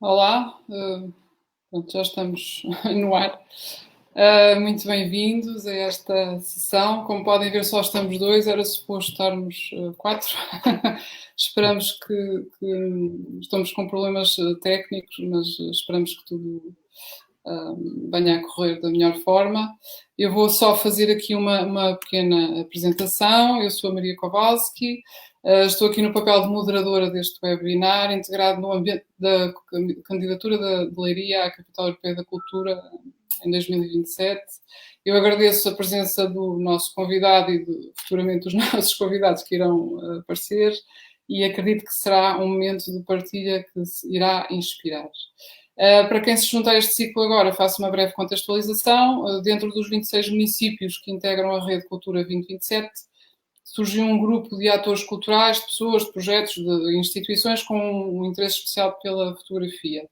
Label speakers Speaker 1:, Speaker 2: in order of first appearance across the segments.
Speaker 1: Olá, pronto, já estamos no ar. Muito bem-vindos a esta sessão. Como podem ver, só estamos dois, era suposto estarmos quatro. Esperamos que estamos com problemas técnicos, mas esperamos que tudo venha a correr da melhor forma. Eu vou só fazer aqui uma pequena apresentação. Eu sou a Maria Kowalski, estou aqui no papel de moderadora deste webinar, integrado no ambiente da candidatura de Leiria à Capital Europeia da Cultura em 2027. Eu agradeço a presença do nosso convidado e futuramente dos nossos convidados que irão aparecer e acredito que será um momento de partilha que se irá inspirar. Para quem se junta a este ciclo agora, faço uma breve contextualização. Dentro dos 26 municípios que integram a Rede Cultura 2027, surgiu um grupo de atores culturais, de pessoas, de projetos, de instituições com um interesse especial pela fotografia.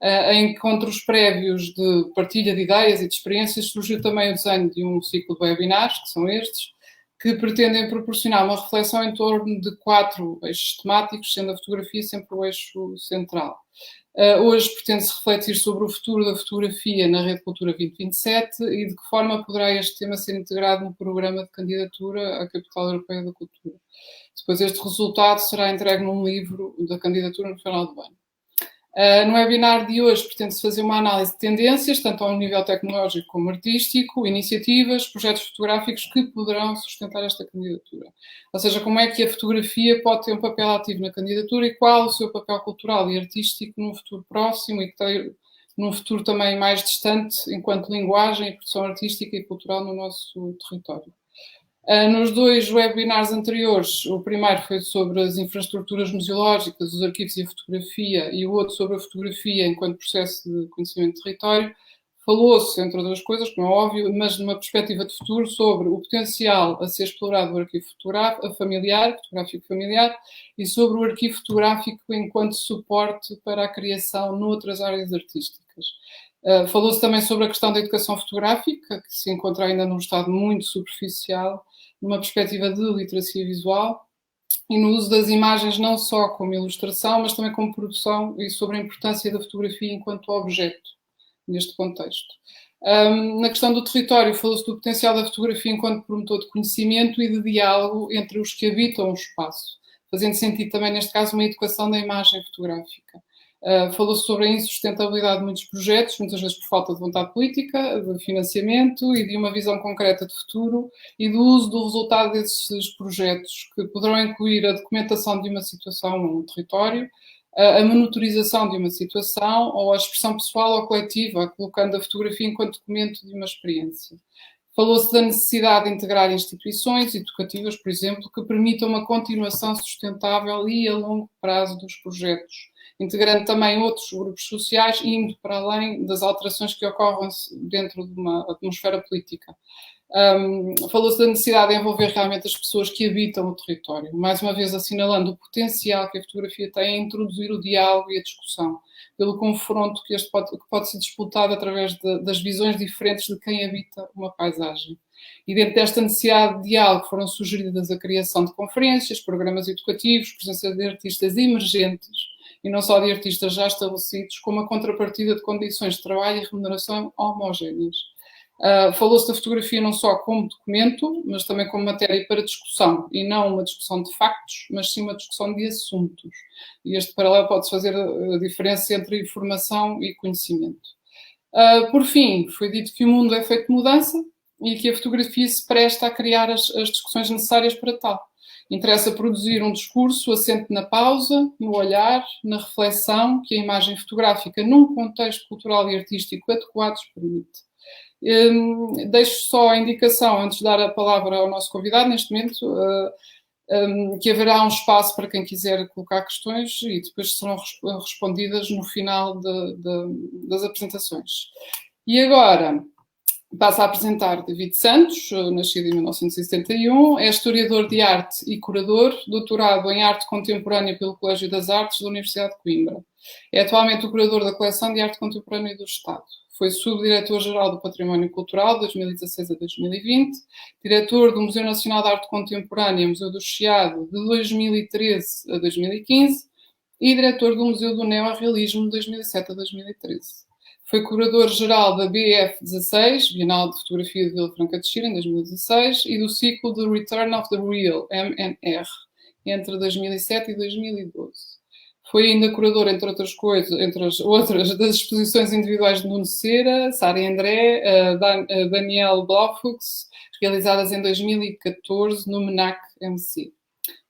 Speaker 1: Em encontros prévios de partilha de ideias e de experiências, surgiu também o desenho de um ciclo de webinars, que são estes, que pretendem proporcionar uma reflexão em torno de 4 eixos temáticos, sendo a fotografia sempre o eixo central. Hoje pretende-se refletir sobre o futuro da fotografia na Rede Cultura 2027 e de que forma poderá este tema ser integrado no programa de candidatura à Capital Europeia da Cultura. Depois este resultado será entregue num livro da candidatura no final do ano. No webinar de hoje pretende-se fazer uma análise de tendências, tanto ao nível tecnológico como artístico, iniciativas, projetos fotográficos que poderão sustentar esta candidatura. Ou seja, como é que a fotografia pode ter um papel ativo na candidatura e qual o seu papel cultural e artístico num futuro próximo e num futuro também mais distante, enquanto linguagem e produção artística e cultural no nosso território. Nos 2 webinars anteriores, o primeiro foi sobre as infraestruturas museológicas, os arquivos e a fotografia, e o outro sobre a fotografia enquanto processo de conhecimento de território. Falou-se, entre outras coisas, como é óbvio, mas numa perspectiva de futuro, sobre o potencial a ser explorado do arquivo fotográfico familiar, e sobre o arquivo fotográfico enquanto suporte para a criação noutras áreas artísticas. Falou-se também sobre a questão da educação fotográfica, que se encontra ainda num estado muito superficial, numa perspectiva de literacia visual e no uso das imagens não só como ilustração, mas também como produção e sobre a importância da fotografia enquanto objeto neste contexto. Na questão do território, falou-se do potencial da fotografia enquanto promotor de conhecimento e de diálogo entre os que habitam o espaço, fazendo sentido também, neste caso, uma educação da imagem fotográfica. Falou-se sobre a insustentabilidade de muitos projetos, muitas vezes por falta de vontade política, de financiamento e de uma visão concreta de futuro e do uso do resultado desses projetos, que poderão incluir a documentação de uma situação ou um território, a monitorização de uma situação ou a expressão pessoal ou coletiva, colocando a fotografia enquanto documento de uma experiência. Falou-se da necessidade de integrar instituições educativas, por exemplo, que permitam uma continuação sustentável e a longo prazo dos projetos, integrando também outros grupos sociais e indo para além das alterações que ocorrem dentro de uma atmosfera política. Falou-se da necessidade de envolver realmente as pessoas que habitam o território, mais uma vez assinalando o potencial que a fotografia tem em introduzir o diálogo e a discussão, pelo confronto que pode ser disputado através das visões diferentes de quem habita uma paisagem. E dentro desta necessidade de diálogo foram sugeridas a criação de conferências, programas educativos, presença de artistas emergentes, e não só de artistas já estabelecidos, como a contrapartida de condições de trabalho e remuneração homogéneas. Falou-se da fotografia não só como documento, mas também como matéria para discussão, e não uma discussão de factos, mas sim uma discussão de assuntos. E este paralelo pode-se fazer a diferença entre informação e conhecimento. Por fim, foi dito que o mundo é feito de mudança e que a fotografia se presta a criar as discussões necessárias para tal. Interessa produzir um discurso assente na pausa, no olhar, na reflexão que a imagem fotográfica, num contexto cultural e artístico adequado, permite. Deixo só a indicação, antes de dar a palavra ao nosso convidado, neste momento, que haverá um espaço para quem quiser colocar questões e depois serão respondidas no final das apresentações. E agora passo a apresentar David Santos, nascido em 1971, é historiador de arte e curador, doutorado em arte contemporânea pelo Colégio das Artes da Universidade de Coimbra. É atualmente o curador da coleção de arte contemporânea do Estado. Foi subdiretor-geral do Património Cultural de 2016 a 2020, diretor do Museu Nacional de Arte Contemporânea, Museu do Chiado, de 2013 a 2015, e diretor do Museu do Neorrealismo de 2007 a 2013. Foi curador-geral da BF16, Bienal de Fotografia de Vila Franca de Xira, em 2016, e do ciclo The Return of the Real, MNR, entre 2007 e 2012. Foi ainda curador, entre outras coisas, entre as outras, das exposições individuais de Nuno Cera, Sara André, Daniel Blaufux, realizadas em 2014 no MENAC MC.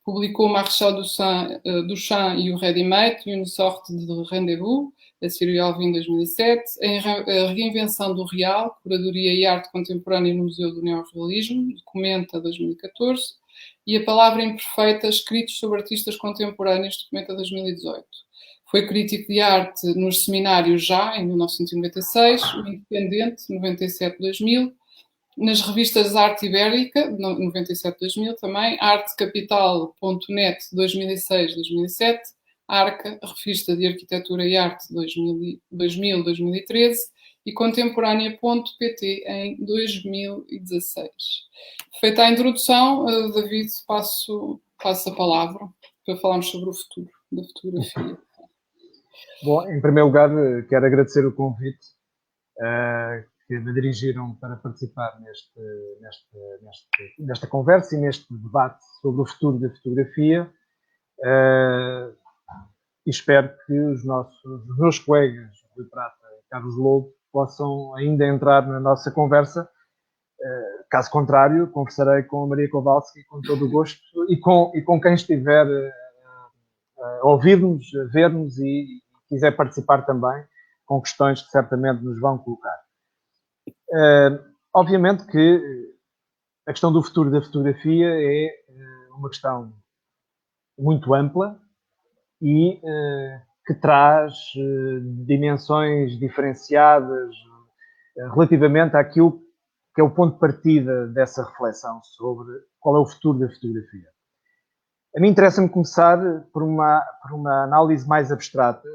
Speaker 1: Publicou Marechal Duchamp e o Ready-Made, Une sorte de rendezvous, da Círio Alvim, 2007, a Reinvenção do Real, Curadoria e Arte Contemporânea no Museu do Neorrealismo, Documenta, 2014, e A Palavra Imperfeita, Escritos sobre Artistas Contemporâneos, Documenta, 2018. Foi crítico de arte nos seminários Já, em 1996, o Independente, 97-2000, nas revistas Arte Ibérica, 97-2000 também, artecapital.net, 2006-2007, Arca, Revista de Arquitetura e Arte, 2000-2013, e Contemporânea.pt, em 2016. Feita a introdução, David, passo a palavra para falarmos sobre o futuro da fotografia.
Speaker 2: Bom, em primeiro lugar, quero agradecer o convite que me dirigiram para participar nesta conversa e neste debate sobre o futuro da fotografia. E espero que os meus colegas de Prata e Carlos Lobo possam ainda entrar na nossa conversa. Caso contrário, conversarei com a Maria Kowalski com todo o gosto e com quem estiver a ouvir-nos, a ver-nos e quiser participar também com questões que certamente nos vão colocar. Obviamente que a questão do futuro da fotografia é uma questão muito ampla e que traz dimensões diferenciadas relativamente àquilo que é o ponto de partida dessa reflexão sobre qual é o futuro da fotografia. A mim interessa-me começar por uma análise mais abstrata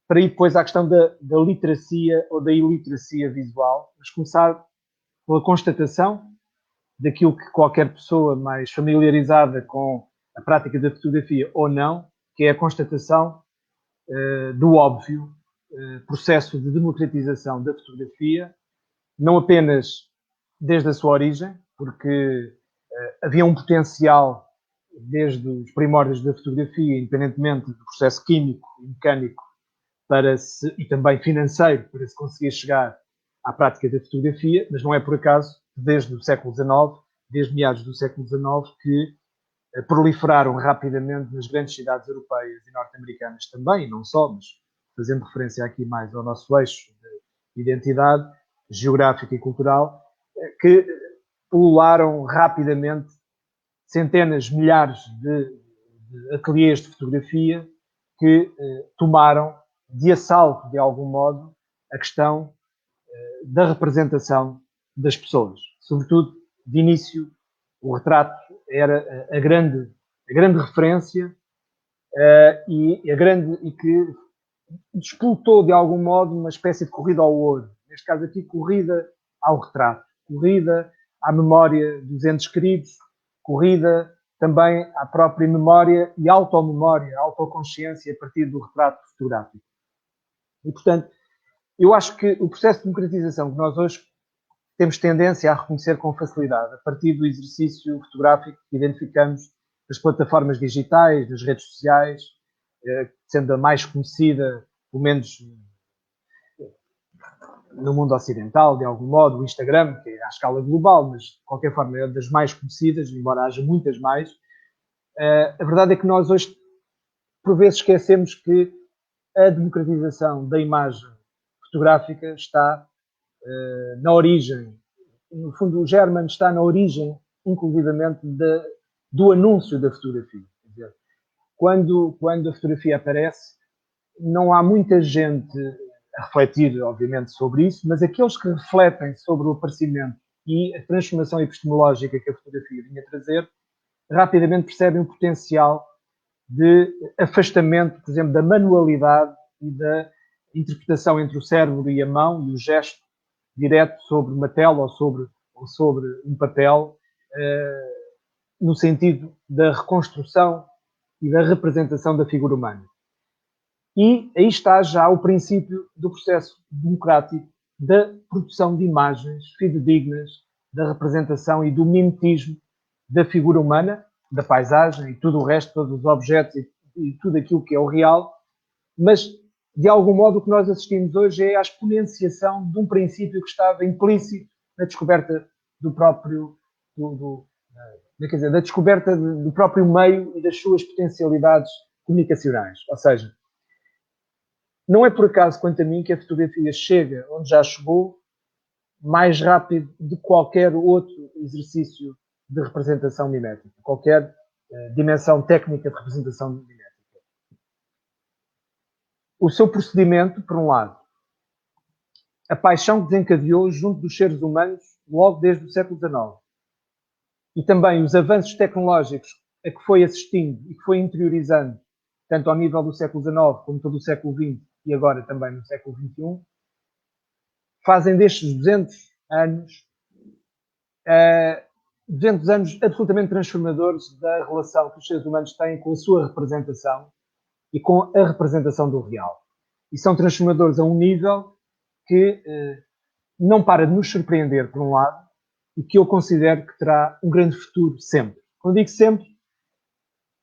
Speaker 2: para ir depois à questão da literacia ou da iliteracia visual, mas começar pela constatação daquilo que qualquer pessoa mais familiarizada com a prática da fotografia ou não, que é a constatação do óbvio processo de democratização da fotografia, não apenas desde a sua origem, porque havia um potencial desde os primórdios da fotografia, independentemente do processo químico e mecânico e também financeiro, para se conseguir chegar à prática da fotografia, mas não é por acaso desde o século XIX, desde meados do século XIX, que proliferaram rapidamente nas grandes cidades europeias e norte-americanas também, e não só, mas fazendo referência aqui mais ao nosso eixo de identidade geográfica e cultural, que pulularam rapidamente centenas, milhares de ateliês de fotografia que tomaram de assalto, de algum modo, a questão da representação das pessoas. Sobretudo, de início, o retrato era a grande referência e que disputou, de algum modo, uma espécie de corrida ao ouro. Neste caso aqui, corrida ao retrato, corrida à memória dos entes queridos, corrida também à própria memória e automemória, autoconsciência a partir do retrato fotográfico. E, portanto, eu acho que o processo de democratização que nós hoje temos tendência a reconhecer com facilidade, a partir do exercício fotográfico que identificamos nas plataformas digitais, nas redes sociais, sendo a mais conhecida, pelo menos no mundo ocidental, de algum modo, o Instagram, que é à escala global, mas de qualquer forma é das mais conhecidas, embora haja muitas mais. A verdade é que nós hoje, por vezes, esquecemos que a democratização da imagem fotográfica está na origem, no fundo o German está na origem, inclusivamente, do anúncio da fotografia. Quer dizer, quando a fotografia aparece, não há muita gente a refletir, obviamente, sobre isso, mas aqueles que refletem sobre o aparecimento e a transformação epistemológica que a fotografia vinha trazer, rapidamente percebem o potencial de afastamento, por exemplo, da manualidade e da interpretação entre o cérebro e a mão e o gesto direto sobre uma tela ou sobre um papel, no sentido da reconstrução e da representação da figura humana. E aí está já o princípio do processo democrático da produção de imagens fidedignas, da representação e do mimetismo da figura humana, da paisagem e tudo o resto, todos os objetos e tudo aquilo que é o real, mas de algum modo o que nós assistimos hoje é a exponenciação de um princípio que estava implícito na descoberta do próprio, quer dizer, da descoberta do próprio meio e das suas potencialidades comunicacionais. Ou seja, não é por acaso, quanto a mim, que a fotografia chega onde já chegou mais rápido de qualquer outro exercício de representação mimética, qualquer dimensão técnica de representação mimética. O seu procedimento, por um lado, a paixão que desencadeou junto dos seres humanos logo desde o século XIX, e também os avanços tecnológicos a que foi assistindo e que foi interiorizando, tanto ao nível do século XIX como todo o século XX e agora também no século XXI, fazem destes 200 anos absolutamente transformadores da relação que os seres humanos têm com a sua representação e com a representação do real. E são transformadores a um nível que não para de nos surpreender, por um lado, e que eu considero que terá um grande futuro sempre. Quando digo sempre,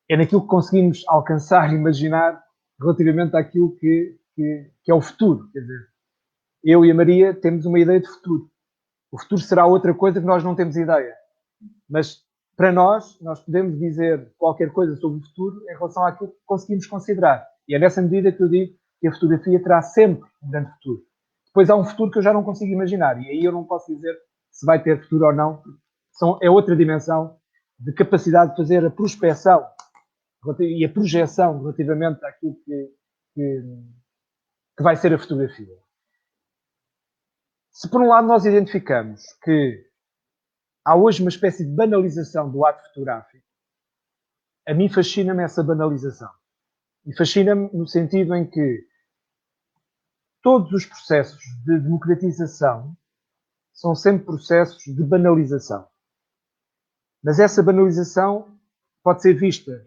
Speaker 2: é naquilo que conseguimos alcançar e imaginar relativamente àquilo que é o futuro. Quer dizer, eu e a Maria temos uma ideia de futuro. O futuro será outra coisa que nós não temos ideia. Mas, para nós podemos dizer qualquer coisa sobre o futuro em relação àquilo que conseguimos considerar. E é nessa medida que eu digo que a fotografia terá sempre um grande futuro. Depois há um futuro que eu já não consigo imaginar. E aí eu não posso dizer se vai ter futuro ou não. É outra dimensão de capacidade de fazer a prospecção e a projeção relativamente àquilo que vai ser a fotografia. Se por um lado nós identificamos que há hoje uma espécie de banalização do ato fotográfico, a mim fascina-me essa banalização. E fascina-me no sentido em que todos os processos de democratização são sempre processos de banalização. Mas essa banalização pode ser vista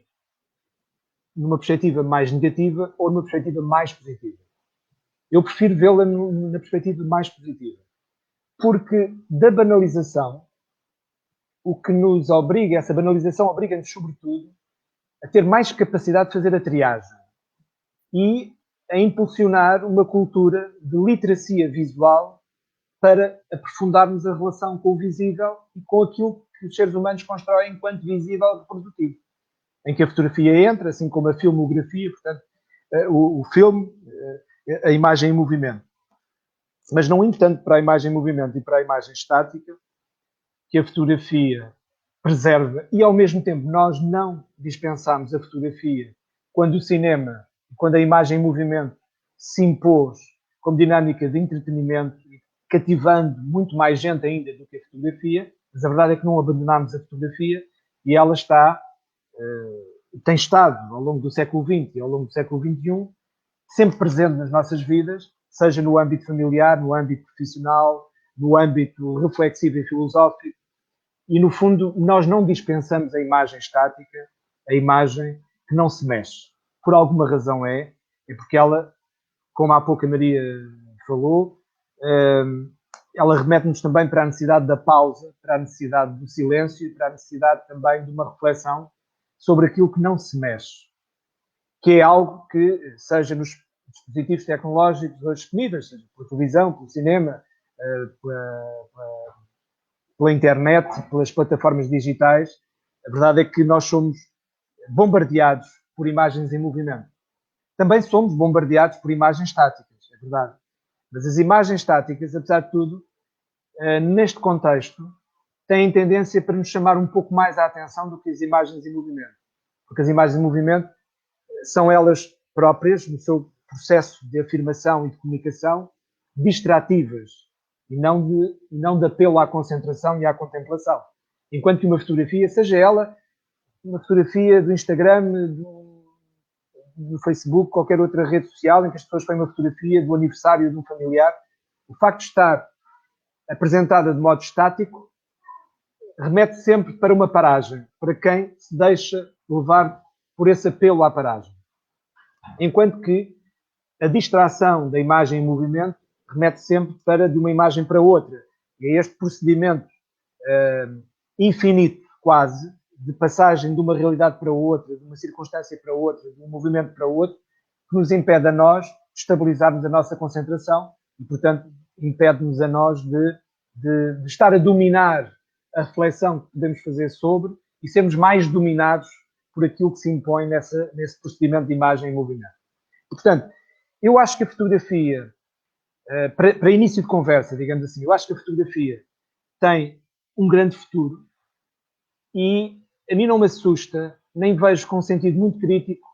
Speaker 2: numa perspectiva mais negativa ou numa perspectiva mais positiva. Eu prefiro vê-la na perspectiva mais positiva. Porque da banalização, o que nos obriga, essa banalização obriga-nos, sobretudo, a ter mais capacidade de fazer a triagem e a impulsionar uma cultura de literacia visual para aprofundarmos a relação com o visível e com aquilo que os seres humanos constroem enquanto visível reprodutivo. Em que a fotografia entra, assim como a filmografia, portanto, o filme, a imagem em movimento. Mas não indo tanto para a imagem em movimento e para a imagem estática, que a fotografia preserva, e ao mesmo tempo nós não dispensamos a fotografia quando o cinema, quando a imagem em movimento se impôs como dinâmica de entretenimento, cativando muito mais gente ainda do que a fotografia, mas a verdade é que não abandonámos a fotografia e ela tem estado ao longo do século XX e ao longo do século XXI sempre presente nas nossas vidas, seja no âmbito familiar, no âmbito profissional, no âmbito reflexivo e filosófico. E, no fundo, nós não dispensamos a imagem estática, a imagem que não se mexe. Por alguma razão é porque ela, como há pouco a Maria falou, ela remete-nos também para a necessidade da pausa, para a necessidade do silêncio e para a necessidade também de uma reflexão sobre aquilo que não se mexe. Que é algo que, seja nos dispositivos tecnológicos hoje disponíveis, seja pela televisão, pelo cinema, pela internet, pelas plataformas digitais, a verdade é que nós somos bombardeados por imagens em movimento. Também somos bombardeados por imagens estáticas, é verdade. Mas as imagens estáticas, apesar de tudo, neste contexto, têm tendência para nos chamar um pouco mais a atenção do que as imagens em movimento. Porque as imagens em movimento são elas próprias, no seu processo de afirmação e de comunicação, distrativas e não de apelo à concentração e à contemplação. Enquanto que uma fotografia, seja ela uma fotografia do Instagram, do Facebook, qualquer outra rede social em que as pessoas põem uma fotografia do aniversário de um familiar, o facto de estar apresentada de modo estático remete sempre para uma paragem, para quem se deixa levar por esse apelo à paragem. Enquanto que a distração da imagem em movimento remete sempre de uma imagem para outra. E é este procedimento infinito, quase, de passagem de uma realidade para outra, de uma circunstância para outra, de um movimento para outro, que nos impede a nós de estabilizarmos a nossa concentração e, portanto, impede-nos a nós de estar a dominar a reflexão que podemos fazer sobre e sermos mais dominados por aquilo que se impõe nesse procedimento de imagem em movimento. E, portanto, eu acho que a fotografia, para início de conversa, digamos assim, eu acho que a fotografia tem um grande futuro e a mim não me assusta, nem vejo com um sentido muito crítico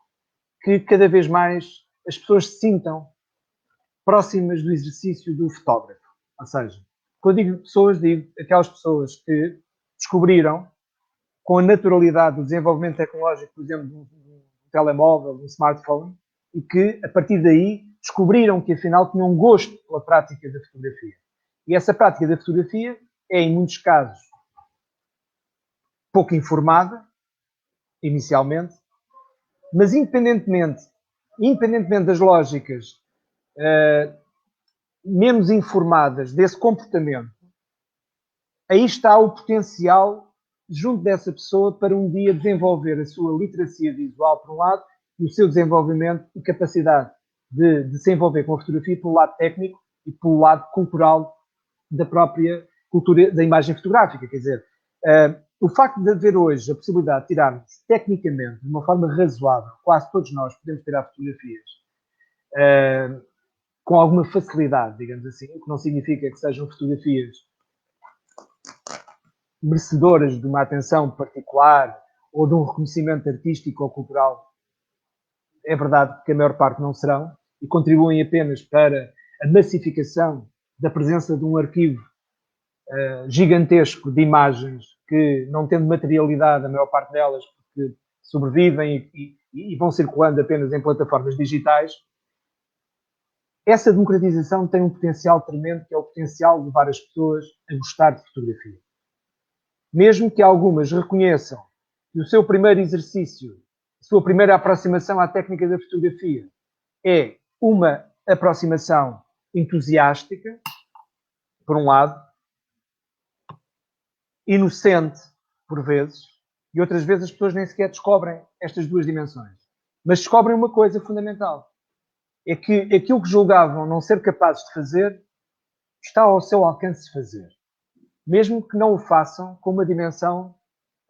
Speaker 2: que cada vez mais as pessoas se sintam próximas do exercício do fotógrafo. Ou seja, quando digo pessoas, digo aquelas pessoas que descobriram com a naturalidade do desenvolvimento tecnológico, por exemplo, de um telemóvel, de um smartphone, e que, a partir daí, descobriram que, afinal, tinham um gosto pela prática da fotografia. E essa prática da fotografia é, em muitos casos, pouco informada, inicialmente, mas independentemente das lógicas menos informadas desse comportamento, aí está o potencial junto dessa pessoa para um dia desenvolver a sua literacia visual, por um lado, e o seu desenvolvimento e capacidade de se envolver com a fotografia pelo lado técnico e pelo lado cultural da própria cultura da imagem fotográfica. Quer dizer, o facto de haver hoje a possibilidade de tirarmos tecnicamente, de uma forma razoável, quase todos nós podemos tirar fotografias com alguma facilidade, digamos assim, o que não significa que sejam fotografias merecedoras de uma atenção particular ou de um reconhecimento artístico ou cultural. É verdade que a maior parte não serão e contribuem apenas para a massificação da presença de um arquivo gigantesco de imagens que, não tendo materialidade, a maior parte delas, porque sobrevivem e vão circulando apenas em plataformas digitais. Essa democratização tem um potencial tremendo, que é o potencial de levar as pessoas a gostar de fotografia. Mesmo que algumas reconheçam que o seu primeiro exercício, a sua primeira aproximação à técnica da fotografia é uma aproximação entusiástica, por um lado, inocente, por vezes, e outras vezes as pessoas nem sequer descobrem estas duas dimensões. Mas descobrem uma coisa fundamental. É que aquilo que julgavam não ser capazes de fazer está ao seu alcance de fazer. Mesmo que não o façam com uma dimensão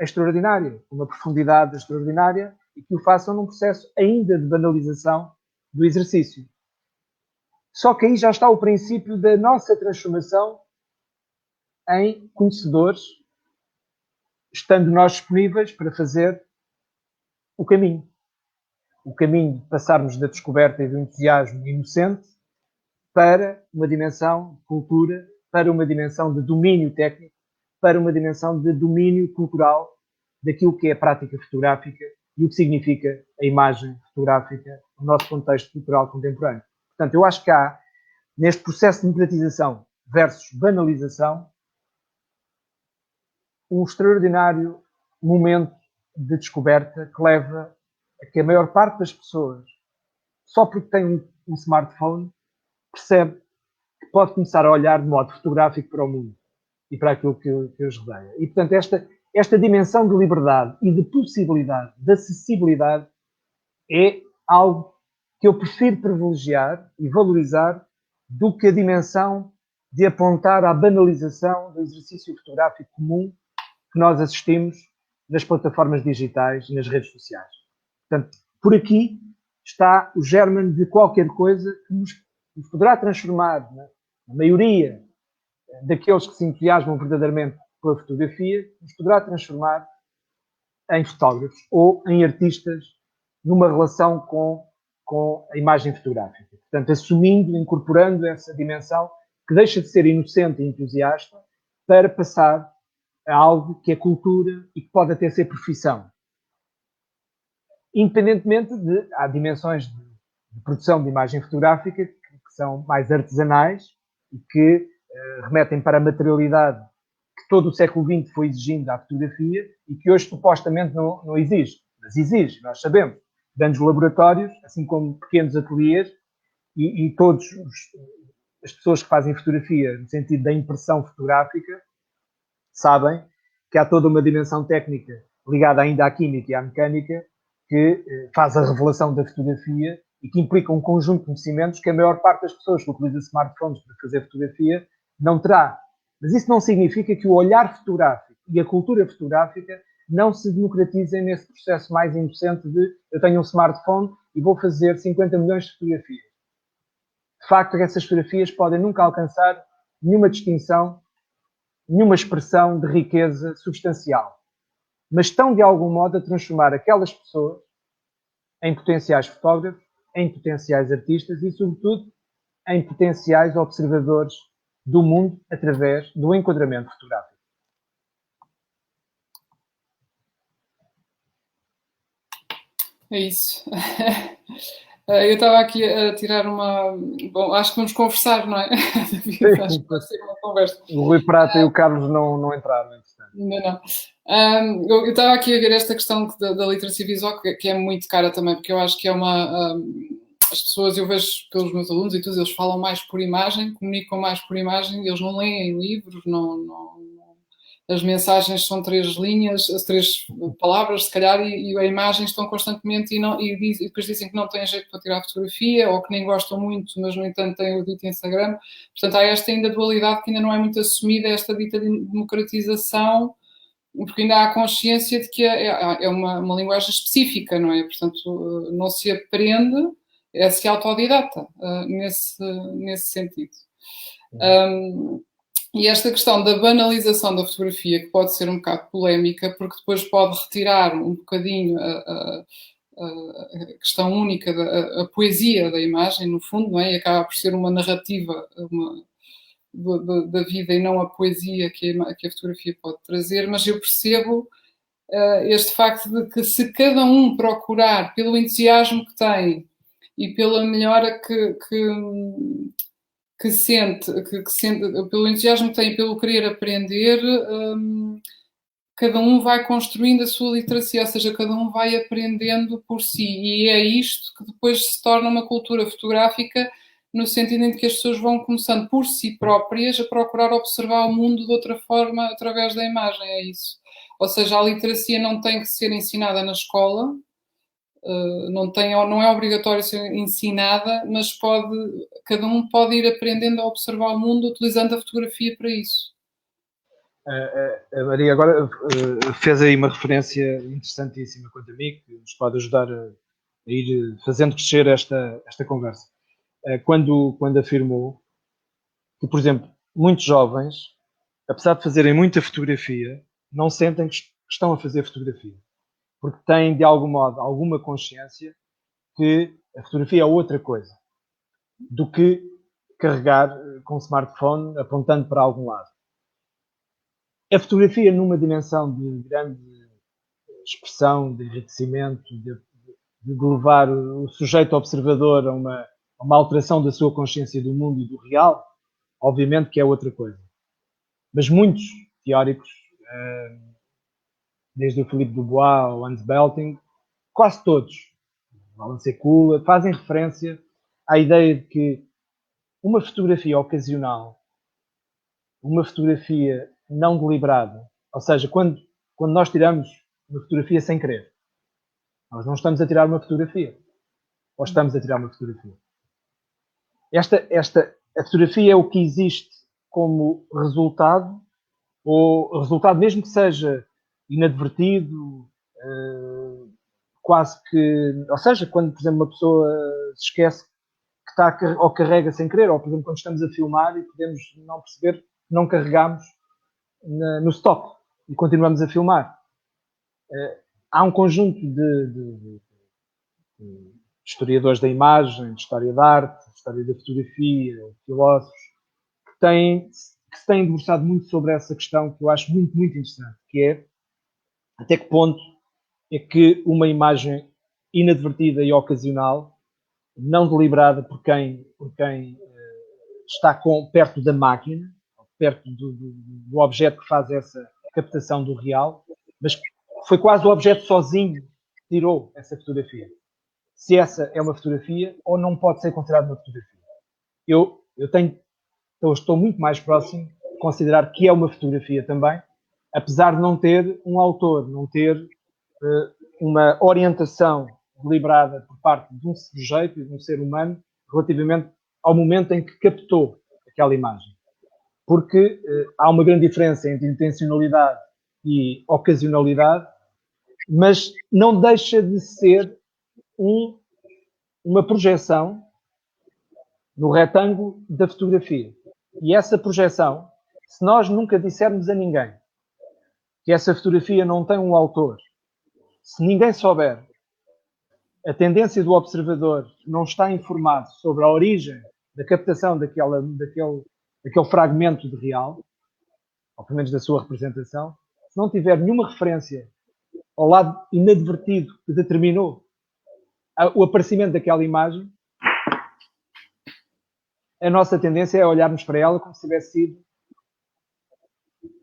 Speaker 2: extraordinária, com uma profundidade extraordinária, e que o façam num processo ainda de banalização do exercício. Só que aí já está o princípio da nossa transformação em conhecedores, estando nós disponíveis para fazer o caminho. O caminho de passarmos da descoberta e do entusiasmo inocente para uma dimensão de cultura, para uma dimensão de domínio técnico, para uma dimensão de domínio cultural daquilo que é a prática fotográfica e o que significa a imagem fotográfica no nosso contexto cultural contemporâneo. Portanto, eu acho que há, neste processo de democratização versus banalização, um extraordinário momento de descoberta que leva a que a maior parte das pessoas, só porque tem um smartphone, percebe que pode começar a olhar de modo fotográfico para o mundo e para aquilo que os rodeia. E, portanto, esta dimensão de liberdade e de possibilidade, de acessibilidade, é algo que eu prefiro privilegiar e valorizar do que a dimensão de apontar à banalização do exercício fotográfico comum que nós assistimos nas plataformas digitais e nas redes sociais. Portanto, por aqui está o germen de qualquer coisa que nos poderá transformar, né, a maioria daqueles que se entusiasmam verdadeiramente pela fotografia, nos poderá transformar em fotógrafos ou em artistas numa relação com a imagem fotográfica. Portanto, assumindo, incorporando essa dimensão que deixa de ser inocente e entusiasta para passar a algo que é cultura e que pode até ser profissão. Independentemente há dimensões de produção de imagem fotográfica que são mais artesanais e que remetem para a materialidade que todo o século XX foi exigindo à fotografia e que hoje supostamente não existe. mas exige, nós sabemos. Grandes laboratórios, assim como pequenos ateliês, e todas as pessoas que fazem fotografia, no sentido da impressão fotográfica, sabem que há toda uma dimensão técnica ligada ainda à química e à mecânica que faz a revelação da fotografia e que implica um conjunto de conhecimentos que a maior parte das pessoas que utiliza smartphones para fazer fotografia não terá. Mas isso não significa que o olhar fotográfico e a cultura fotográfica não se democratizem nesse processo mais inocente de eu tenho um smartphone e vou fazer 50 milhões de fotografias. De facto, essas fotografias podem nunca alcançar nenhuma distinção, nenhuma expressão de riqueza substancial. Mas estão, de algum modo, a transformar aquelas pessoas em potenciais fotógrafos, em potenciais artistas e, sobretudo, em potenciais observadores do mundo através do enquadramento fotográfico.
Speaker 1: É isso. Eu estava aqui a tirar uma. Bom, acho que vamos conversar, não é? Acho que vai ser uma conversa.
Speaker 2: O Rui Prata e o Carlos não entraram, entretanto.
Speaker 1: Ainda não. Eu estava aqui a ver esta questão da literacia visual, que é muito cara também, porque eu acho que é uma. As pessoas, eu vejo pelos meus alunos e todos, eles falam mais por imagem, comunicam mais por imagem, eles não leem livros, as mensagens são 3 linhas, as 3 palavras, se calhar, e a imagem estão constantemente e depois dizem que não têm jeito para tirar fotografia ou que nem gostam muito, mas no entanto têm o dito Instagram. Portanto, há esta ainda dualidade que ainda não é muito assumida, esta dita democratização, porque ainda há a consciência de que é uma linguagem específica, não é? Portanto, não se aprende, é-se autodidata nesse sentido. E esta questão da banalização da fotografia, que pode ser um bocado polémica, porque depois pode retirar um bocadinho a questão única, a poesia da imagem, no fundo, não é? E acaba por ser uma narrativa da vida e não a poesia que a fotografia pode trazer, mas eu percebo este facto de que se cada um procurar, pelo entusiasmo que tem e pela melhora que sente, pelo entusiasmo que tem e pelo querer aprender, cada um vai construindo a sua literacia, ou seja, cada um vai aprendendo por si. E é isto que depois se torna uma cultura fotográfica, no sentido em que as pessoas vão começando por si próprias a procurar observar o mundo de outra forma através da imagem, é isso. Ou seja, a literacia não tem que ser ensinada na escola, não é obrigatório ser ensinada, mas cada um pode ir aprendendo a observar o mundo utilizando a fotografia para isso.
Speaker 2: A Maria agora fez aí uma referência interessantíssima quanto a mim, que nos pode ajudar a ir fazendo crescer esta conversa. Quando afirmou que, por exemplo, muitos jovens, apesar de fazerem muita fotografia, não sentem que estão a fazer fotografia. Porque têm, de algum modo, alguma consciência que a fotografia é outra coisa do que carregar com o smartphone apontando para algum lado. A fotografia numa dimensão de grande expressão, de enriquecimento, de levar o sujeito observador a uma alteração da sua consciência do mundo e do real, obviamente que é outra coisa. Mas muitos teóricos, desde o Philippe Dubois ao Hans Belting, quase todos, Alan Sekula, fazem referência à ideia de que uma fotografia ocasional, uma fotografia não deliberada, ou seja, quando nós tiramos uma fotografia sem querer, nós não estamos a tirar uma fotografia, ou estamos a tirar uma fotografia. A fotografia é o que existe como resultado, ou resultado mesmo que seja inadvertido, quase que... Ou seja, quando, por exemplo, uma pessoa se esquece que está ou carrega sem querer, ou, por exemplo, quando estamos a filmar e podemos não perceber que não carregamos no stop e continuamos a filmar. Há um conjunto de historiadores da imagem, de história da arte, de história da fotografia, filósofos, que se têm debruçado muito sobre essa questão que eu acho muito, muito interessante, que é até que ponto é que uma imagem inadvertida e ocasional, não deliberada por quem está perto da máquina, perto do objeto que faz essa captação do real, mas foi quase o objeto sozinho tirou essa fotografia. Se essa é uma fotografia ou não pode ser considerada uma fotografia. Eu estou muito mais próximo de considerar que é uma fotografia também, apesar de não ter um autor, não ter uma orientação deliberada por parte de um sujeito, de um ser humano, relativamente ao momento em que captou aquela imagem. Porque há uma grande diferença entre intencionalidade e ocasionalidade, mas não deixa de ser uma projeção no retângulo da fotografia. E essa projeção, se nós nunca dissermos a ninguém que essa fotografia não tem um autor, se ninguém souber, a tendência do observador não está informado sobre a origem da captação daquele fragmento de real, ou pelo menos da sua representação, se não tiver nenhuma referência ao lado inadvertido que determinou o aparecimento daquela imagem, a nossa tendência é olharmos para ela como se tivesse sido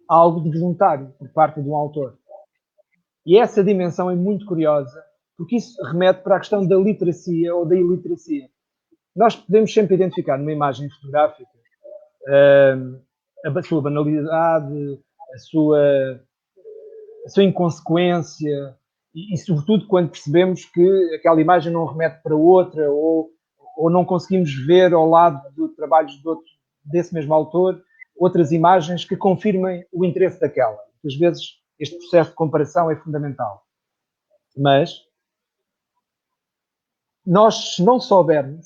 Speaker 2: algo de voluntário por parte de um autor. E essa dimensão é muito curiosa, porque isso remete para a questão da literacia ou da iliteracia. Nós podemos sempre identificar numa imagem fotográfica a sua banalidade, a sua inconsequência, e sobretudo quando percebemos que aquela imagem não remete para outra, ou não conseguimos ver ao lado de trabalhos desse mesmo autor outras imagens que confirmem o interesse daquela. Às vezes este processo de comparação é fundamental. Mas nós, se não soubermos,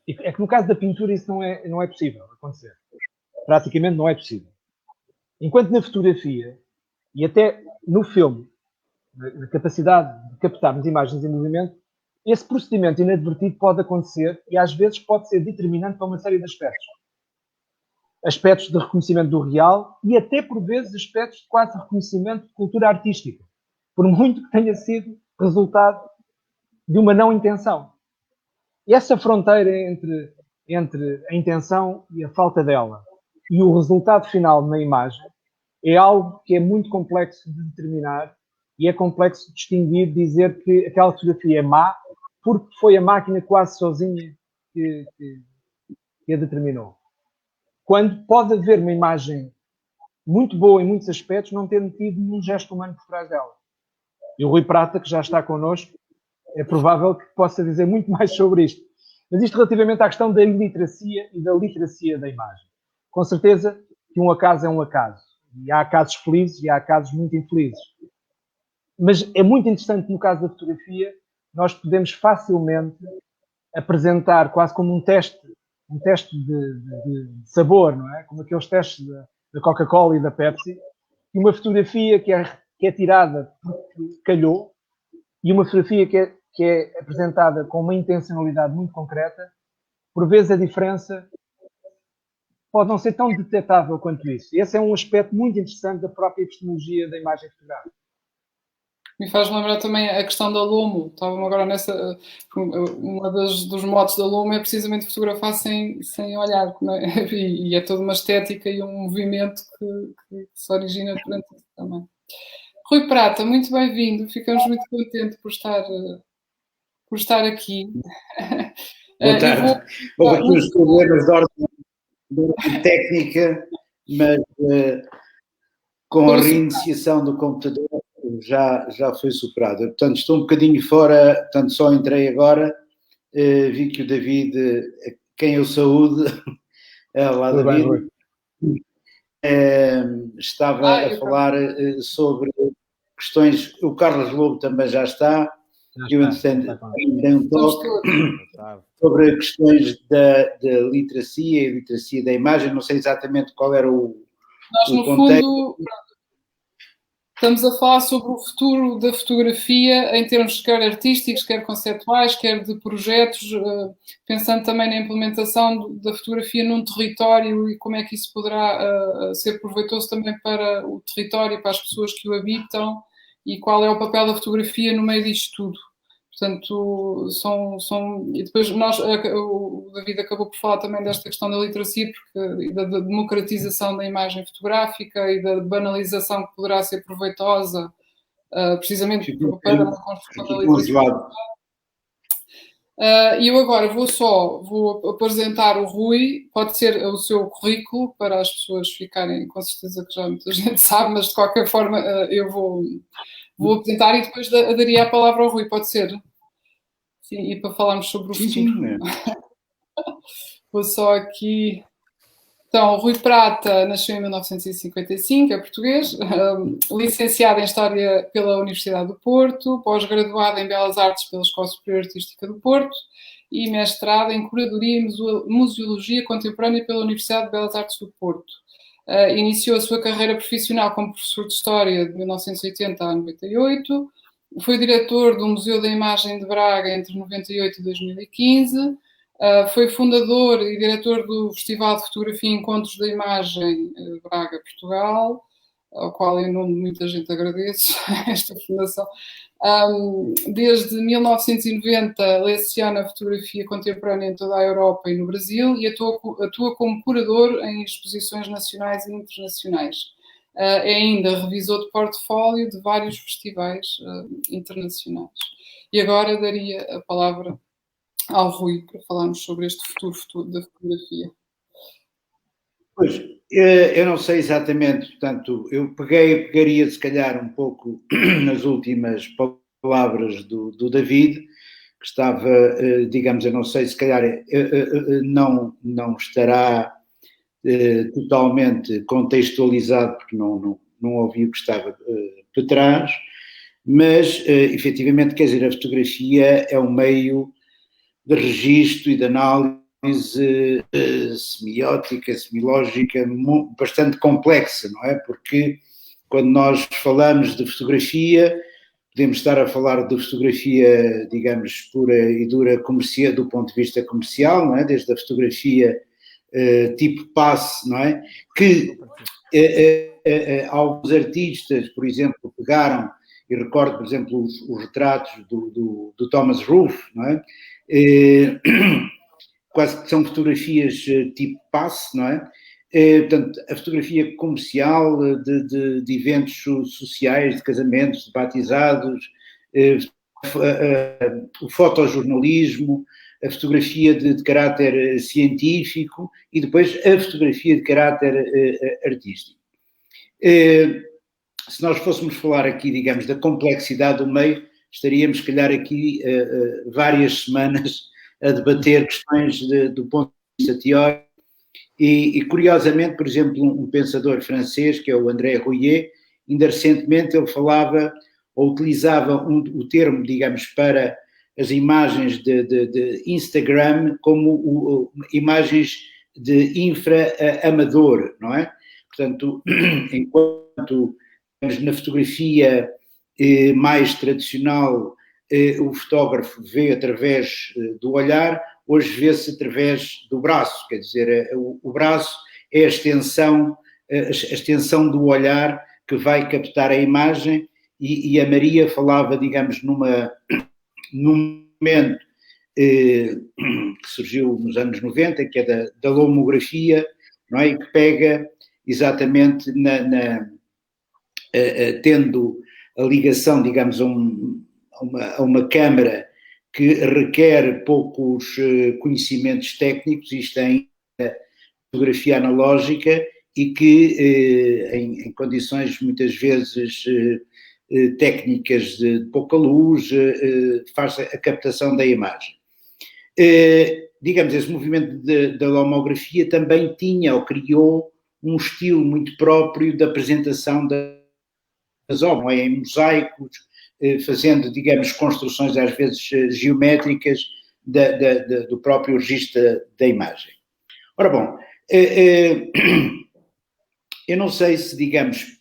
Speaker 2: é que no caso da pintura isso não é possível acontecer. Praticamente não é possível. Enquanto na fotografia, e até no filme, na capacidade de captarmos imagens em movimento, esse procedimento inadvertido pode acontecer e às vezes pode ser determinante para uma série de aspectos. Aspectos de reconhecimento do real e até, por vezes, aspectos de quase reconhecimento de cultura artística, por muito que tenha sido resultado de uma não intenção. E essa fronteira entre a intenção e a falta dela e o resultado final na imagem é algo que é muito complexo de determinar e é complexo de distinguir, dizer que aquela fotografia é má porque foi a máquina quase sozinha que a determinou. Quando pode haver uma imagem muito boa em muitos aspectos, não ter tido nenhum gesto humano por trás dela. E o Rui Prata, que já está connosco, é provável que possa dizer muito mais sobre isto. Mas isto relativamente à questão da iliteracia e da literacia da imagem. Com certeza que um acaso é um acaso. E há casos felizes e há casos muito infelizes. Mas é muito interessante, no caso da fotografia, nós podemos facilmente apresentar quase como um teste de sabor, não é? Como aqueles testes da Coca-Cola e da Pepsi, e uma fotografia que é tirada porque calhou, e uma fotografia que é apresentada com uma intencionalidade muito concreta, por vezes a diferença pode não ser tão detectável quanto isso. Esse é um aspecto muito interessante da própria epistemologia da imagem fotográfica.
Speaker 1: Me faz lembrar também a questão da Lumo. Estava-me agora nessa. Dos motos da Lumo é precisamente fotografar sem olhar. E é toda uma estética e um movimento que se origina durante isso também. Rui Prata, muito bem-vindo. Ficamos muito contentes por estar aqui.
Speaker 3: Boa tarde. Houve aqui uns problemas de ordem técnica, mas com a reiniciação do computador já foi superado. Portanto, estou um bocadinho fora, portanto, só entrei agora, vi que o David, quem eu saúdo, lá David, estava a falar sobre questões, o Carlos Lobo também já está, eu entretanto dei um toque sobre questões da literacia e literacia da imagem, não sei exatamente qual era o contexto.
Speaker 1: Fundo, estamos a falar sobre o futuro da fotografia em termos quer artísticos, quer conceptuais, quer de projetos, pensando também na implementação da fotografia num território e como é que isso poderá ser proveitoso também para o território e para as pessoas que o habitam e qual é o papel da fotografia no meio disto tudo. Portanto, e depois o David acabou por falar também desta questão da literacia e da democratização da imagem fotográfica e da banalização que poderá ser proveitosa precisamente para a construção da literacia. E eu agora vou apresentar o Rui, pode ser o seu currículo, para as pessoas ficarem, com certeza que já muita gente sabe, mas de qualquer forma eu vou apresentar e depois daria a palavra ao Rui, pode ser? Sim, e para falarmos sobre o futuro. Sim. Vou só aqui... Então, o Rui Prata nasceu em 1955, é português, licenciado em História pela Universidade do Porto, pós-graduado em Belas Artes pela Escola Superior Artística do Porto e mestrado em Curadoria e Museologia Contemporânea pela Universidade de Belas Artes do Porto. Iniciou a sua carreira profissional como professor de História de 1980 a 98, foi diretor do Museu da Imagem de Braga entre 98 e 2015, foi fundador e diretor do Festival de Fotografia Encontros da Imagem Braga, Portugal, ao qual em nome de muita gente agradeço esta fundação. Desde 1990 leciona fotografia contemporânea em toda a Europa e no Brasil e atua como curador em exposições nacionais e internacionais. É ainda revisor de portfólio de vários festivais internacionais. E agora daria a palavra ao Rui para falarmos sobre este futuro da fotografia.
Speaker 3: Pois, eu não sei exatamente, portanto, eu pegaria se calhar um pouco nas últimas palavras do David, que estava, digamos, eu não sei, se calhar não estará totalmente contextualizado, porque não ouvi o que estava por trás, mas efetivamente, quer dizer, a fotografia é um meio de registro e de análise semiótica, semilógica, bastante complexa, não é? Porque quando nós falamos de fotografia, podemos estar a falar de fotografia, digamos, pura e dura comercial, do ponto de vista comercial, não é? Desde a fotografia tipo passe, não é? Que alguns artistas, por exemplo, pegaram, e recordo, por exemplo, os retratos do Thomas Ruff, não é? Quase que são fotografias tipo passe, não é? Portanto, a fotografia comercial de eventos sociais, de casamentos, de batizados, o fotojornalismo, a fotografia de caráter científico e depois a fotografia de caráter artístico. Se nós fôssemos falar aqui, digamos, da complexidade do meio, estaríamos, se calhar, aqui várias semanas a debater questões do ponto de vista teórico e curiosamente, por exemplo, um pensador francês, que é o André Rouillet, ainda recentemente ele falava ou utilizava o termo, digamos, para as imagens de Instagram como imagens de infra-amador, não é? Portanto, enquanto na fotografia mais tradicional o fotógrafo vê através do olhar, hoje vê-se através do braço, quer dizer, o braço é a extensão do olhar que vai captar a imagem e a Maria falava, digamos, num momento que surgiu nos anos 90, que é da lomografia, não é? E que pega exatamente tendo a ligação, digamos, a uma câmara que requer poucos conhecimentos técnicos, isto em fotografia analógica, e que em condições muitas vezes técnicas de pouca luz faz a captação da imagem. Digamos, esse movimento da lomografia também tinha ou criou um estilo muito próprio da apresentação das obras, em mosaicos, fazendo, digamos, construções às vezes geométricas do próprio registro da imagem. Ora bom, eu não sei se, digamos,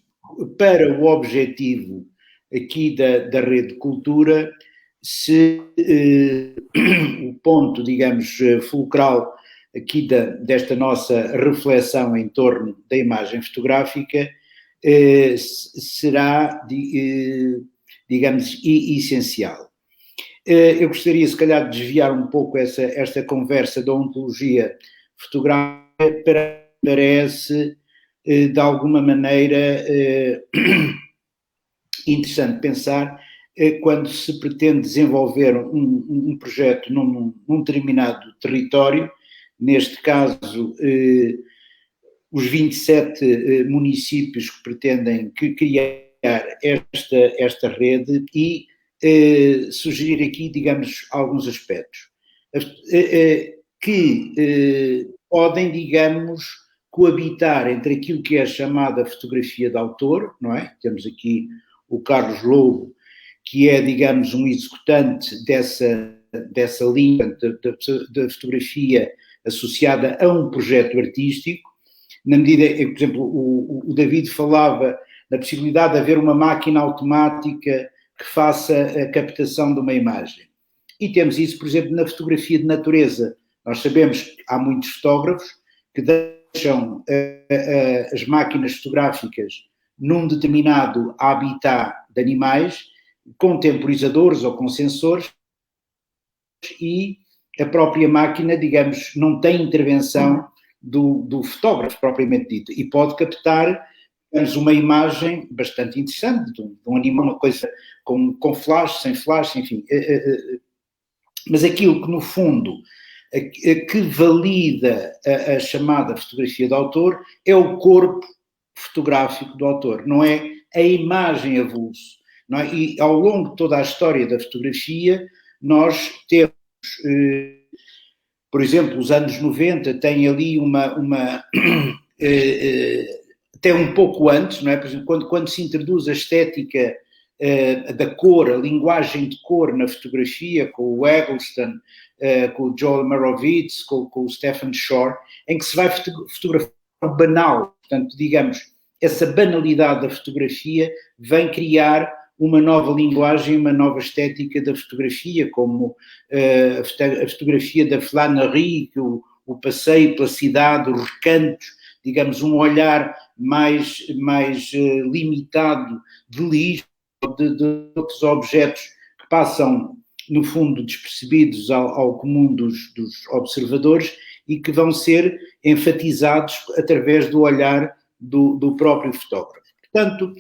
Speaker 3: para o objetivo aqui da Rede de Cultura, se o ponto, digamos, fulcral aqui desta nossa reflexão em torno da imagem fotográfica será, digamos, essencial. Eu gostaria, se calhar, de desviar um pouco esta conversa da ontologia fotográfica parece, de alguma maneira, interessante pensar quando se pretende desenvolver um projeto num determinado território, neste caso os 27 municípios que pretendem criar esta rede e sugerir aqui, digamos, alguns aspectos que podem, digamos, coabitar entre aquilo que é chamada fotografia de autor, não é? Temos aqui o Carlos Lobo, que é, digamos, um executante dessa linha da fotografia associada a um projeto artístico, na medida, por exemplo, o David falava da possibilidade de haver uma máquina automática que faça a captação de uma imagem. E temos isso, por exemplo, na fotografia de natureza. Nós sabemos que há muitos fotógrafos que deixam as máquinas fotográficas num determinado habitat de animais, com temporizadores ou com sensores, e a própria máquina, digamos, não tem intervenção do fotógrafo propriamente dito, e pode captar, digamos, uma imagem bastante interessante de um animal, uma coisa com flash, sem flash, enfim. Mas aquilo que, no fundo, que valida a chamada fotografia do autor é o corpo fotográfico do autor, não é a imagem avulso. Não é? E ao longo de toda a história da fotografia, nós temos, por exemplo, os anos 90 têm ali até um pouco antes, não é? Por exemplo, quando se introduz a estética da cor, a linguagem de cor na fotografia, com o Eggleston, com o Joel Moravitz, com o Stephen Shore, em que se vai fotografar o banal. Portanto, digamos, essa banalidade da fotografia vem criar uma nova linguagem, uma nova estética da fotografia, como a fotografia da flânerie, o passeio pela cidade, os recantos, digamos, um olhar mais limitado de lixo, de outros objetos que passam, no fundo, despercebidos ao comum dos observadores e que vão ser enfatizados através do olhar do próprio fotógrafo. Portanto,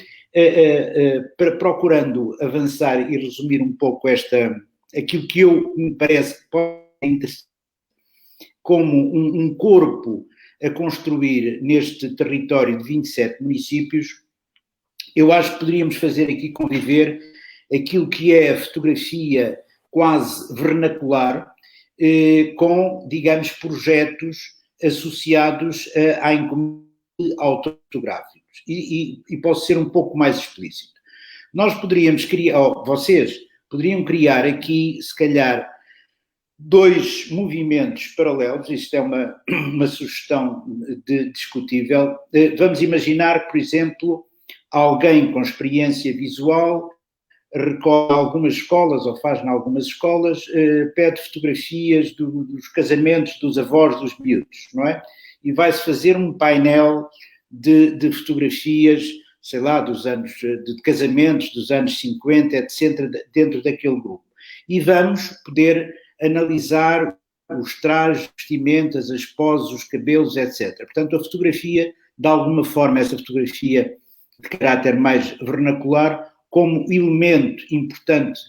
Speaker 3: procurando avançar e resumir um pouco aquilo que me parece que pode ser interessante como um corpo a construir neste território de 27 municípios, eu acho que poderíamos fazer aqui conviver aquilo que é a fotografia quase vernacular com, digamos, projetos associados à encomenda de autofotográficos. E posso ser um pouco mais explícito. Nós poderíamos criar, ou vocês poderiam criar aqui, se calhar, 2 movimentos paralelos. Isto é uma sugestão discutível. Vamos imaginar que, por exemplo, alguém com experiência visual recorre a algumas escolas, ou faz em algumas escolas, pede fotografias dos casamentos dos avós dos miúdos, não é? E vai-se fazer um painel de fotografias, sei lá, dos anos de casamentos, dos anos 50, etc., dentro daquele grupo. E vamos poder analisar os trajes, vestimentas, as poses, os cabelos, etc. Portanto, a fotografia, de alguma forma, essa fotografia de caráter mais vernacular, como elemento importante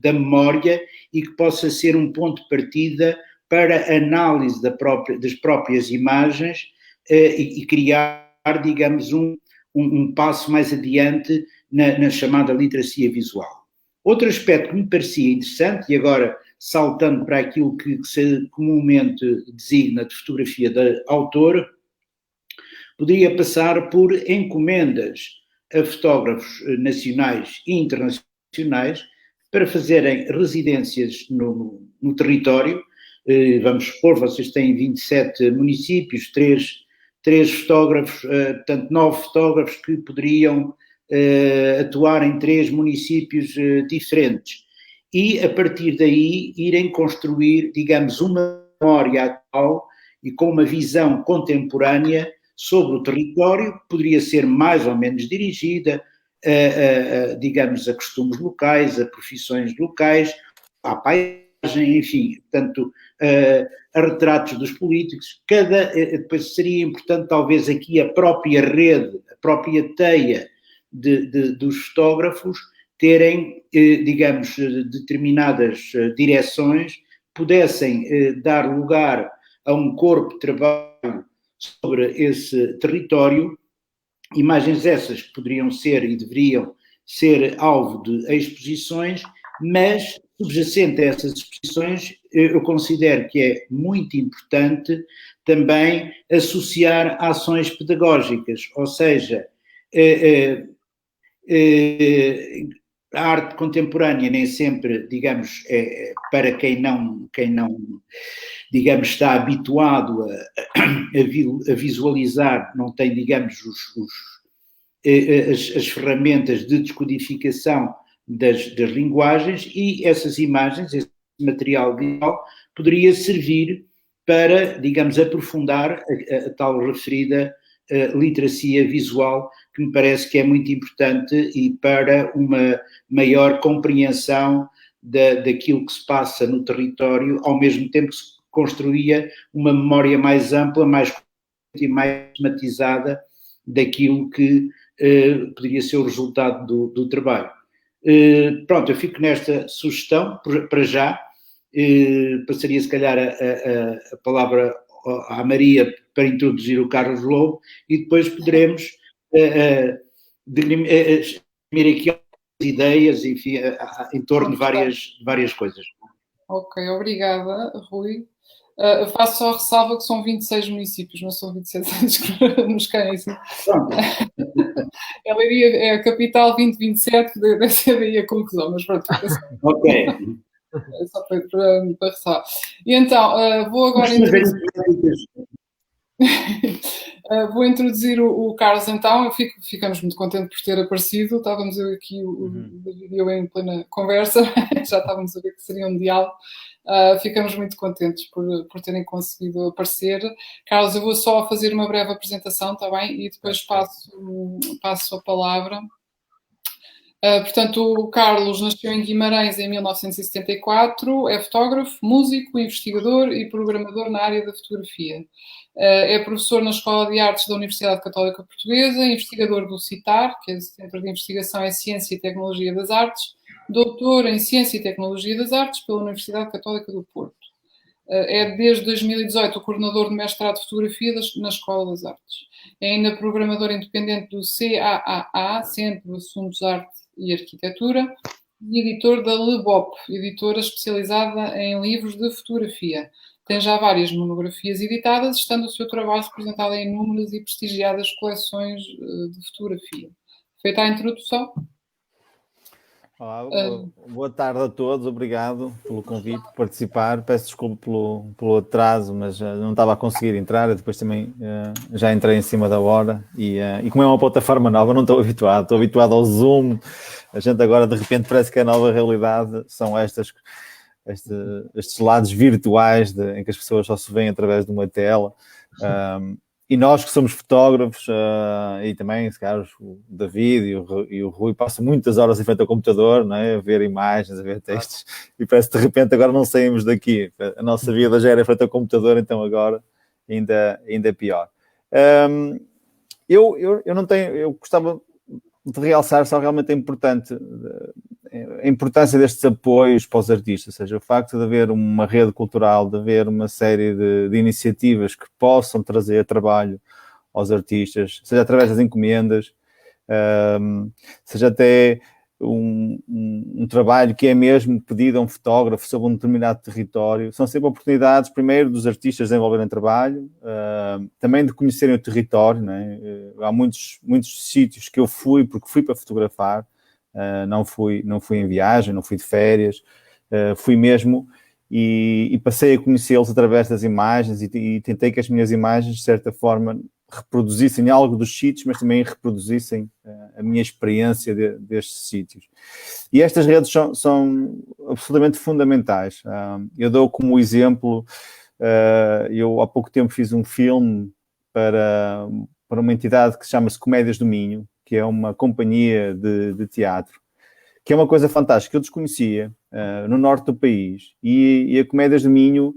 Speaker 3: da memória e que possa ser um ponto de partida para a análise das próprias imagens e criar, digamos, um passo mais adiante na chamada literacia visual. Outro aspecto que me parecia interessante, e agora saltando para aquilo que se comumente designa de fotografia de autor, poderia passar por encomendas a fotógrafos nacionais e internacionais para fazerem residências no território. Vamos supor, vocês têm 27 municípios, 3 fotógrafos, portanto 9 fotógrafos que poderiam atuar em 3 municípios diferentes. E, a partir daí, irem construir, digamos, uma memória atual e com uma visão contemporânea sobre o território, que poderia ser mais ou menos dirigida, digamos, a costumes locais, a profissões locais, à paisagem, enfim, portanto, a retratos dos políticos. Depois seria importante, talvez, aqui a própria rede, a própria teia dos fotógrafos terem, digamos, determinadas direções, pudessem dar lugar a um corpo de trabalho sobre esse território, imagens essas que poderiam ser e deveriam ser alvo de exposições, mas subjacente a essas exposições, eu considero que é muito importante também associar ações pedagógicas, ou seja, a arte contemporânea nem sempre, digamos, para quem não, digamos, está habituado a visualizar, não tem, digamos, as ferramentas de descodificação das linguagens, e essas imagens, esse material visual, poderia servir para, digamos, aprofundar a tal referida literacia visual, que me parece que é muito importante e para uma maior compreensão daquilo que se passa no território, ao mesmo tempo que se construía uma memória mais ampla, mais e mais sistematizada daquilo que poderia ser o resultado do trabalho. Pronto, eu fico nesta sugestão para já. Passaria se calhar a palavra à Maria para introduzir o Carlos Lobo, e depois poderemos exprimir aqui ideias, enfim, em torno de várias coisas.
Speaker 1: Ok, obrigada, Rui. Faço só a ressalva que são 26 municípios, não são 27 anos que nos caem assim. Ela é a capital 2027, deve ser daí a conclusão, mas pronto.
Speaker 3: Ok.
Speaker 1: É só para ressalvar. E então, vou agora vou introduzir o Carlos, então. Ficamos muito contentes por ter aparecido. Estávamos aqui, o David e eu, em plena conversa, já estávamos a ver que seria um diálogo. Ficamos muito contentes por terem conseguido aparecer. Carlos, eu vou só fazer uma breve apresentação, está bem? E depois passo a palavra. Portanto, o Carlos nasceu em Guimarães em 1974, é fotógrafo, músico, investigador e programador na área da fotografia. É professor na Escola de Artes da Universidade Católica Portuguesa, investigador do CITAR, que é o Centro de Investigação em Ciência e Tecnologia das Artes, doutor em Ciência e Tecnologia das Artes pela Universidade Católica do Porto. É desde 2018 o coordenador de mestrado de fotografia na Escola das Artes. É ainda programador independente do CAAA, Centro de Assuntos Arte e Arquitetura, e editor da Lebop, editora especializada em livros de fotografia. Tem já várias monografias editadas, estando o seu trabalho representado em inúmeras e prestigiadas coleções de fotografia. Feita a introdução.
Speaker 4: Olá, boa tarde a todos, obrigado pelo convite, por participar. Peço desculpa pelo atraso, mas não estava a conseguir entrar. Eu depois também já entrei em cima da hora e como é uma plataforma nova, não estou habituado ao Zoom. A gente agora de repente parece que a nova realidade são estes lados virtuais em que as pessoas só se veem através de uma tela. E nós que somos fotógrafos, e também, se calhar, o David e o Rui passam muitas horas em frente ao computador, não é? A ver imagens, a ver textos, e parece que de repente agora não saímos daqui. A nossa vida já era em frente ao computador, então agora ainda é pior. Eu não tenho, eu gostava de realçar só realmente a importância destes apoios para os artistas, ou seja, o facto de haver uma rede cultural, de haver uma série de iniciativas que possam trazer trabalho aos artistas, seja através das encomendas, seja até um trabalho que é mesmo pedido a um fotógrafo sobre um determinado território. São sempre oportunidades, primeiro, dos artistas desenvolverem trabalho, também de conhecerem o território, não é? Há muitos sítios que eu fui, porque fui para fotografar, não fui em viagem, não fui de férias, fui mesmo e passei a conhecê-los através das imagens e tentei que as minhas imagens, de certa forma, reproduzissem algo dos sítios, mas também reproduzissem a minha experiência destes sítios. E estas redes são absolutamente fundamentais. Eu dou como exemplo, eu há pouco tempo fiz um filme para uma entidade que se chama-se Comédias do Minho, que é uma companhia de teatro, que é uma coisa fantástica, eu desconhecia, no norte do país. E a Comédias do Minho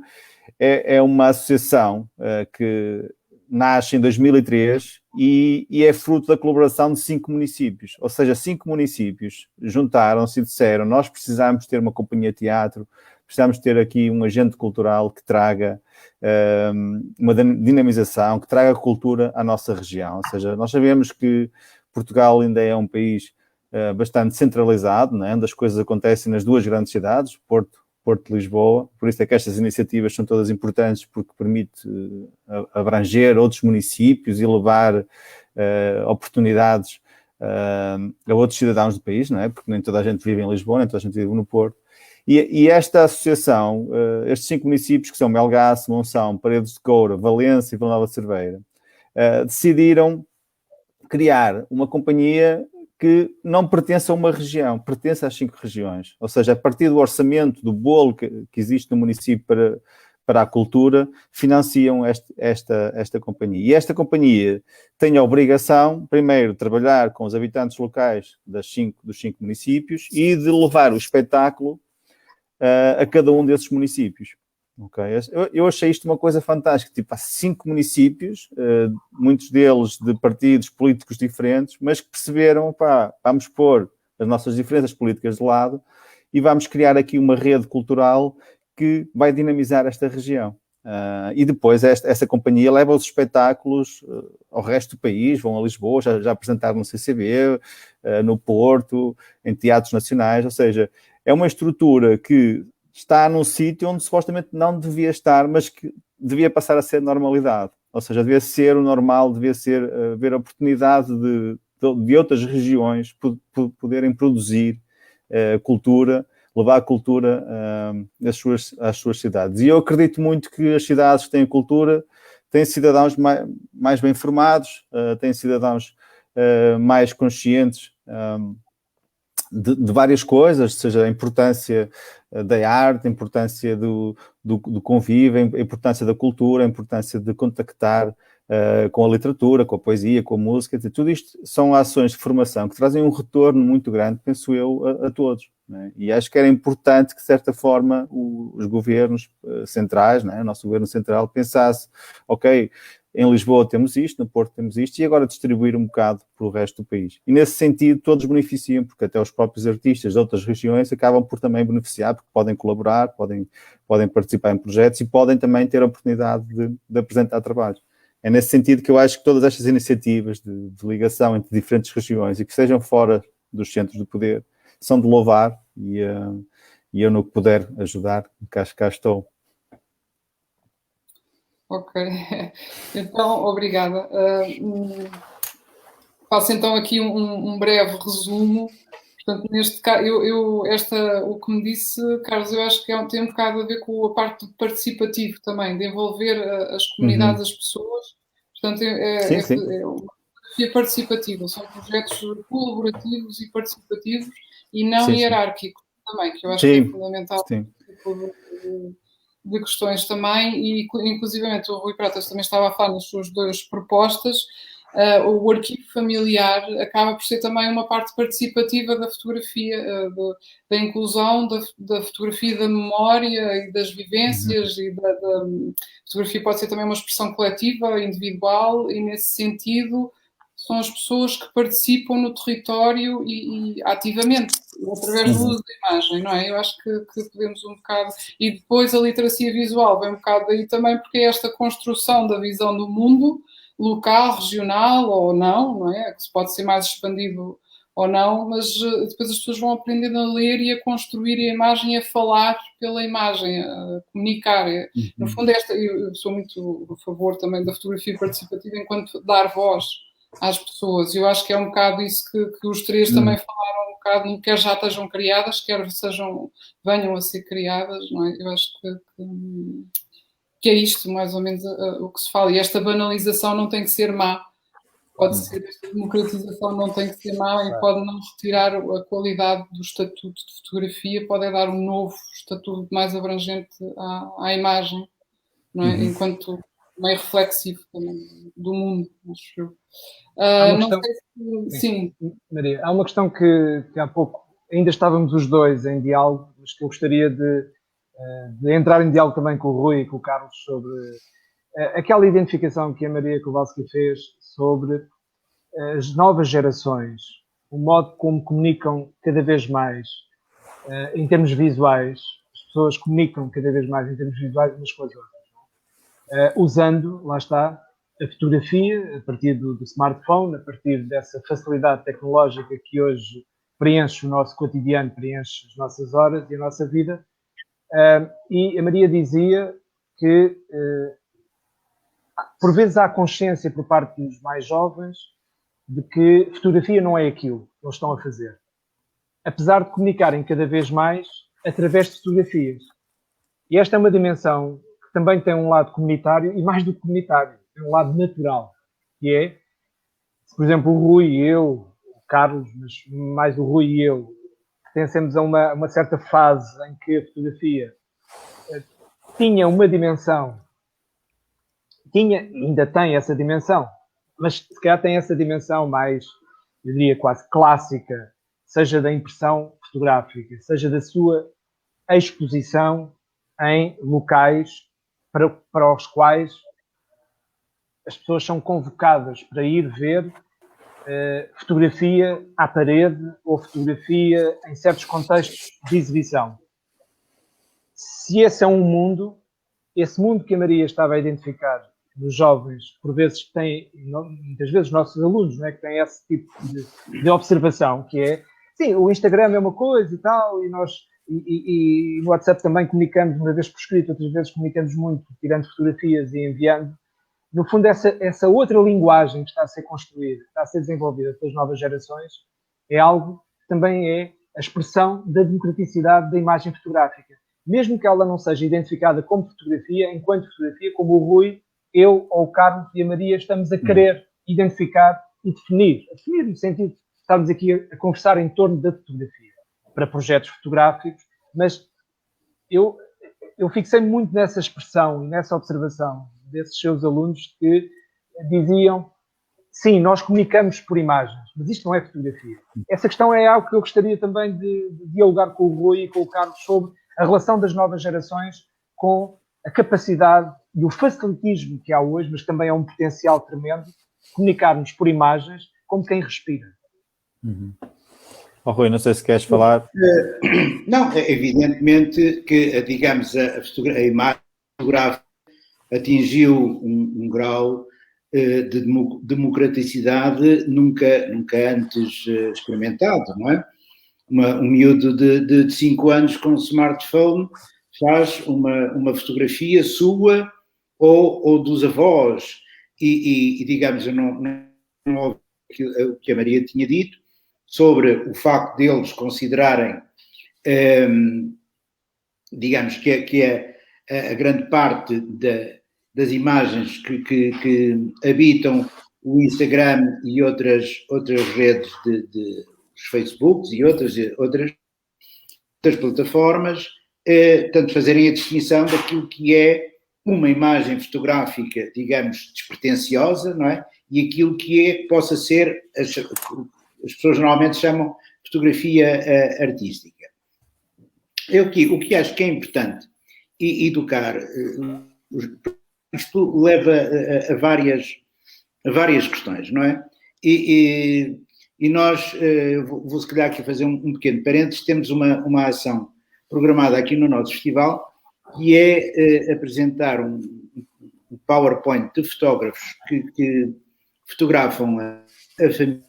Speaker 4: é uma associação que nasce em 2003 e é fruto da colaboração de 5 municípios. Ou seja, 5 municípios juntaram-se e disseram: nós precisamos ter uma companhia de teatro, precisamos ter aqui um agente cultural que traga uma dinamização, que traga cultura à nossa região. Ou seja, nós sabemos que Portugal ainda é um país bastante centralizado, né, onde as coisas acontecem nas 2 grandes cidades, Porto de Lisboa. Por isso é que estas iniciativas são todas importantes, porque permite abranger outros municípios e levar oportunidades a outros cidadãos do país, não é? Porque nem toda a gente vive em Lisboa, nem toda a gente vive no Porto. E esta associação, estes 5 municípios, que são Melgaço, Monção, Paredes de Coura, Valença e Vila Nova de Cerveira, decidiram criar uma companhia que não pertence a uma região, pertence às 5 regiões. Ou seja, a partir do orçamento, do bolo que existe no município para a cultura, financiam esta companhia. E esta companhia tem a obrigação, primeiro, de trabalhar com os habitantes locais dos 5 municípios e de levar o espetáculo a cada um desses municípios. Okay? Eu achei isto uma coisa fantástica. Tipo, há 5 municípios, muitos deles de partidos políticos diferentes, mas que perceberam, pá, vamos pôr as nossas diferenças políticas de lado e vamos criar aqui uma rede cultural que vai dinamizar esta região. E depois essa companhia leva os espetáculos ao resto do país, vão a Lisboa, já apresentaram no CCB, no Porto, em teatros nacionais. Ou seja, é uma estrutura que está num sítio onde supostamente não devia estar, mas que devia passar a ser normalidade. Ou seja, devia ser o normal, devia ser haver a oportunidade de outras regiões poderem produzir cultura, levar a cultura às suas cidades. E eu acredito muito que as cidades que têm cultura têm cidadãos mais bem formados, têm cidadãos mais conscientes de várias coisas, seja a importância da arte, a importância do convívio, a importância da cultura, a importância de contactar com a literatura, com a poesia, com a música. Tudo isto são ações de formação que trazem um retorno muito grande, penso eu, a todos. Né? E acho que era importante que, de certa forma, os governos centrais, né, o nosso governo central, pensasse: ok, em Lisboa temos isto, no Porto temos isto, e agora distribuir um bocado para o resto do país. E nesse sentido todos beneficiam, porque até os próprios artistas de outras regiões acabam por também beneficiar, porque podem colaborar, podem participar em projetos e podem também ter a oportunidade de apresentar trabalhos. É nesse sentido que eu acho que todas estas iniciativas de ligação entre diferentes regiões e que sejam fora dos centros do poder são de louvar, e eu, no que puder ajudar, cá estou.
Speaker 1: Ok, então, obrigada. Faço então aqui um breve resumo. Portanto, neste caso, o que me disse, Carlos, eu acho que tem um bocado a ver com a parte do participativo também, de envolver as comunidades, as pessoas. Portanto, é uma fotografia participativa, são projetos colaborativos e participativos e não hierárquicos também, que eu acho que é fundamental. De questões também, e inclusivamente o Rui Pratas também estava a falar nas suas 2 propostas. O arquivo familiar acaba por ser também uma parte participativa da fotografia, da inclusão da fotografia da memória e das vivências, e da fotografia pode ser também uma expressão coletiva, individual, e nesse sentido são as pessoas que participam no território e ativamente, através do uso da imagem, não é? Eu acho que podemos um bocado... E depois a literacia visual vem um bocado daí também, porque é esta construção da visão do mundo, local, regional ou não é? Que pode ser mais expandido ou não, mas depois as pessoas vão aprendendo a ler e a construir a imagem e a falar pela imagem, a comunicar. No fundo, eu sou muito a favor também da fotografia participativa enquanto dar voz às pessoas. Eu acho que é um bocado isso que os 3 também falaram um bocado, quer já estejam criadas, quer venham a ser criadas, não é? Eu acho que é isto, mais ou menos, o que se fala. E esta banalização não tem que ser má. Pode ser, esta democratização não tem que ser má e pode não retirar a qualidade do estatuto de fotografia, pode dar um novo estatuto mais abrangente à imagem, não é? Enquanto meio reflexivo também do mundo, acho eu. Não sei se... Sim.
Speaker 2: Maria, há uma questão que há pouco ainda estávamos os 2 em diálogo, mas que eu gostaria de entrar em diálogo também com o Rui e com o Carlos sobre aquela identificação que a Maria Kowalski fez sobre as novas gerações, o modo como comunicam cada vez mais em termos visuais, as pessoas comunicam cada vez mais em termos visuais umas com as outras, usando, lá está, a fotografia, a partir do smartphone, a partir dessa facilidade tecnológica que hoje preenche o nosso cotidiano, preenche as nossas horas e a nossa vida. E a Maria dizia que, por vezes, há consciência por parte dos mais jovens de que fotografia não é aquilo que eles estão a fazer, apesar de comunicarem cada vez mais através de fotografias. E esta é uma dimensão que também tem um lado comunitário, e mais do que comunitário, tem um lado natural, que é, se, por exemplo, o Rui e eu, o Carlos, mas mais o Rui e eu, pertencemos a uma certa fase em que a fotografia tinha uma dimensão, ainda tem essa dimensão, mas se calhar tem essa dimensão mais, eu diria, quase clássica, seja da impressão fotográfica, seja da sua exposição em locais para os quais as pessoas são convocadas para ir ver fotografia à parede ou fotografia em certos contextos de exibição. Se esse é um mundo, esse mundo que a Maria estava a identificar nos jovens, por vezes que têm, muitas vezes nossos alunos, não é, que têm esse tipo de observação, que é, sim, o Instagram é uma coisa e tal, e nós e no WhatsApp também comunicamos uma vez por escrito, outras vezes comunicamos muito, tirando fotografias e enviando. No fundo, essa outra linguagem que está a ser construída, que está a ser desenvolvida pelas novas gerações, é algo que também é a expressão da democraticidade da imagem fotográfica. Mesmo que ela não seja identificada como fotografia, enquanto fotografia, como o Rui, eu, ou o Carlos e a Maria estamos a querer identificar e definir. A definir no sentido de estarmos aqui a conversar em torno da fotografia, para projetos fotográficos, mas eu fixei muito nessa expressão e nessa observação desses seus alunos que diziam, sim, nós comunicamos por imagens, mas isto não é fotografia. Essa questão é algo que eu gostaria também de dialogar com o Rui e com o Carlos sobre a relação das novas gerações com a capacidade e o facilitismo que há hoje, mas também é um potencial tremendo, de comunicarmos por imagens como quem respira.
Speaker 4: Oh, Rui, não sei se queres falar.
Speaker 3: Não, evidentemente que, digamos, a imagem fotográfica atingiu um grau de democraticidade nunca antes experimentado, não é? Um miúdo de 5 anos com um smartphone faz uma fotografia sua ou dos avós e digamos, eu não ouvi o que a Maria tinha dito sobre o facto deles considerarem, digamos, que é a grande parte das imagens que habitam o Instagram e outras redes de os Facebooks e outras plataformas, tanto fazerem a distinção daquilo que é uma imagem fotográfica, digamos, despretensiosa, não é? E aquilo que possa ser, as pessoas normalmente chamam fotografia artística. O que acho que é importante educar, isto leva a várias questões, não é? E nós, vou se calhar aqui fazer um pequeno parênteses, temos uma ação programada aqui no nosso festival, que é apresentar um PowerPoint de fotógrafos que fotografam a família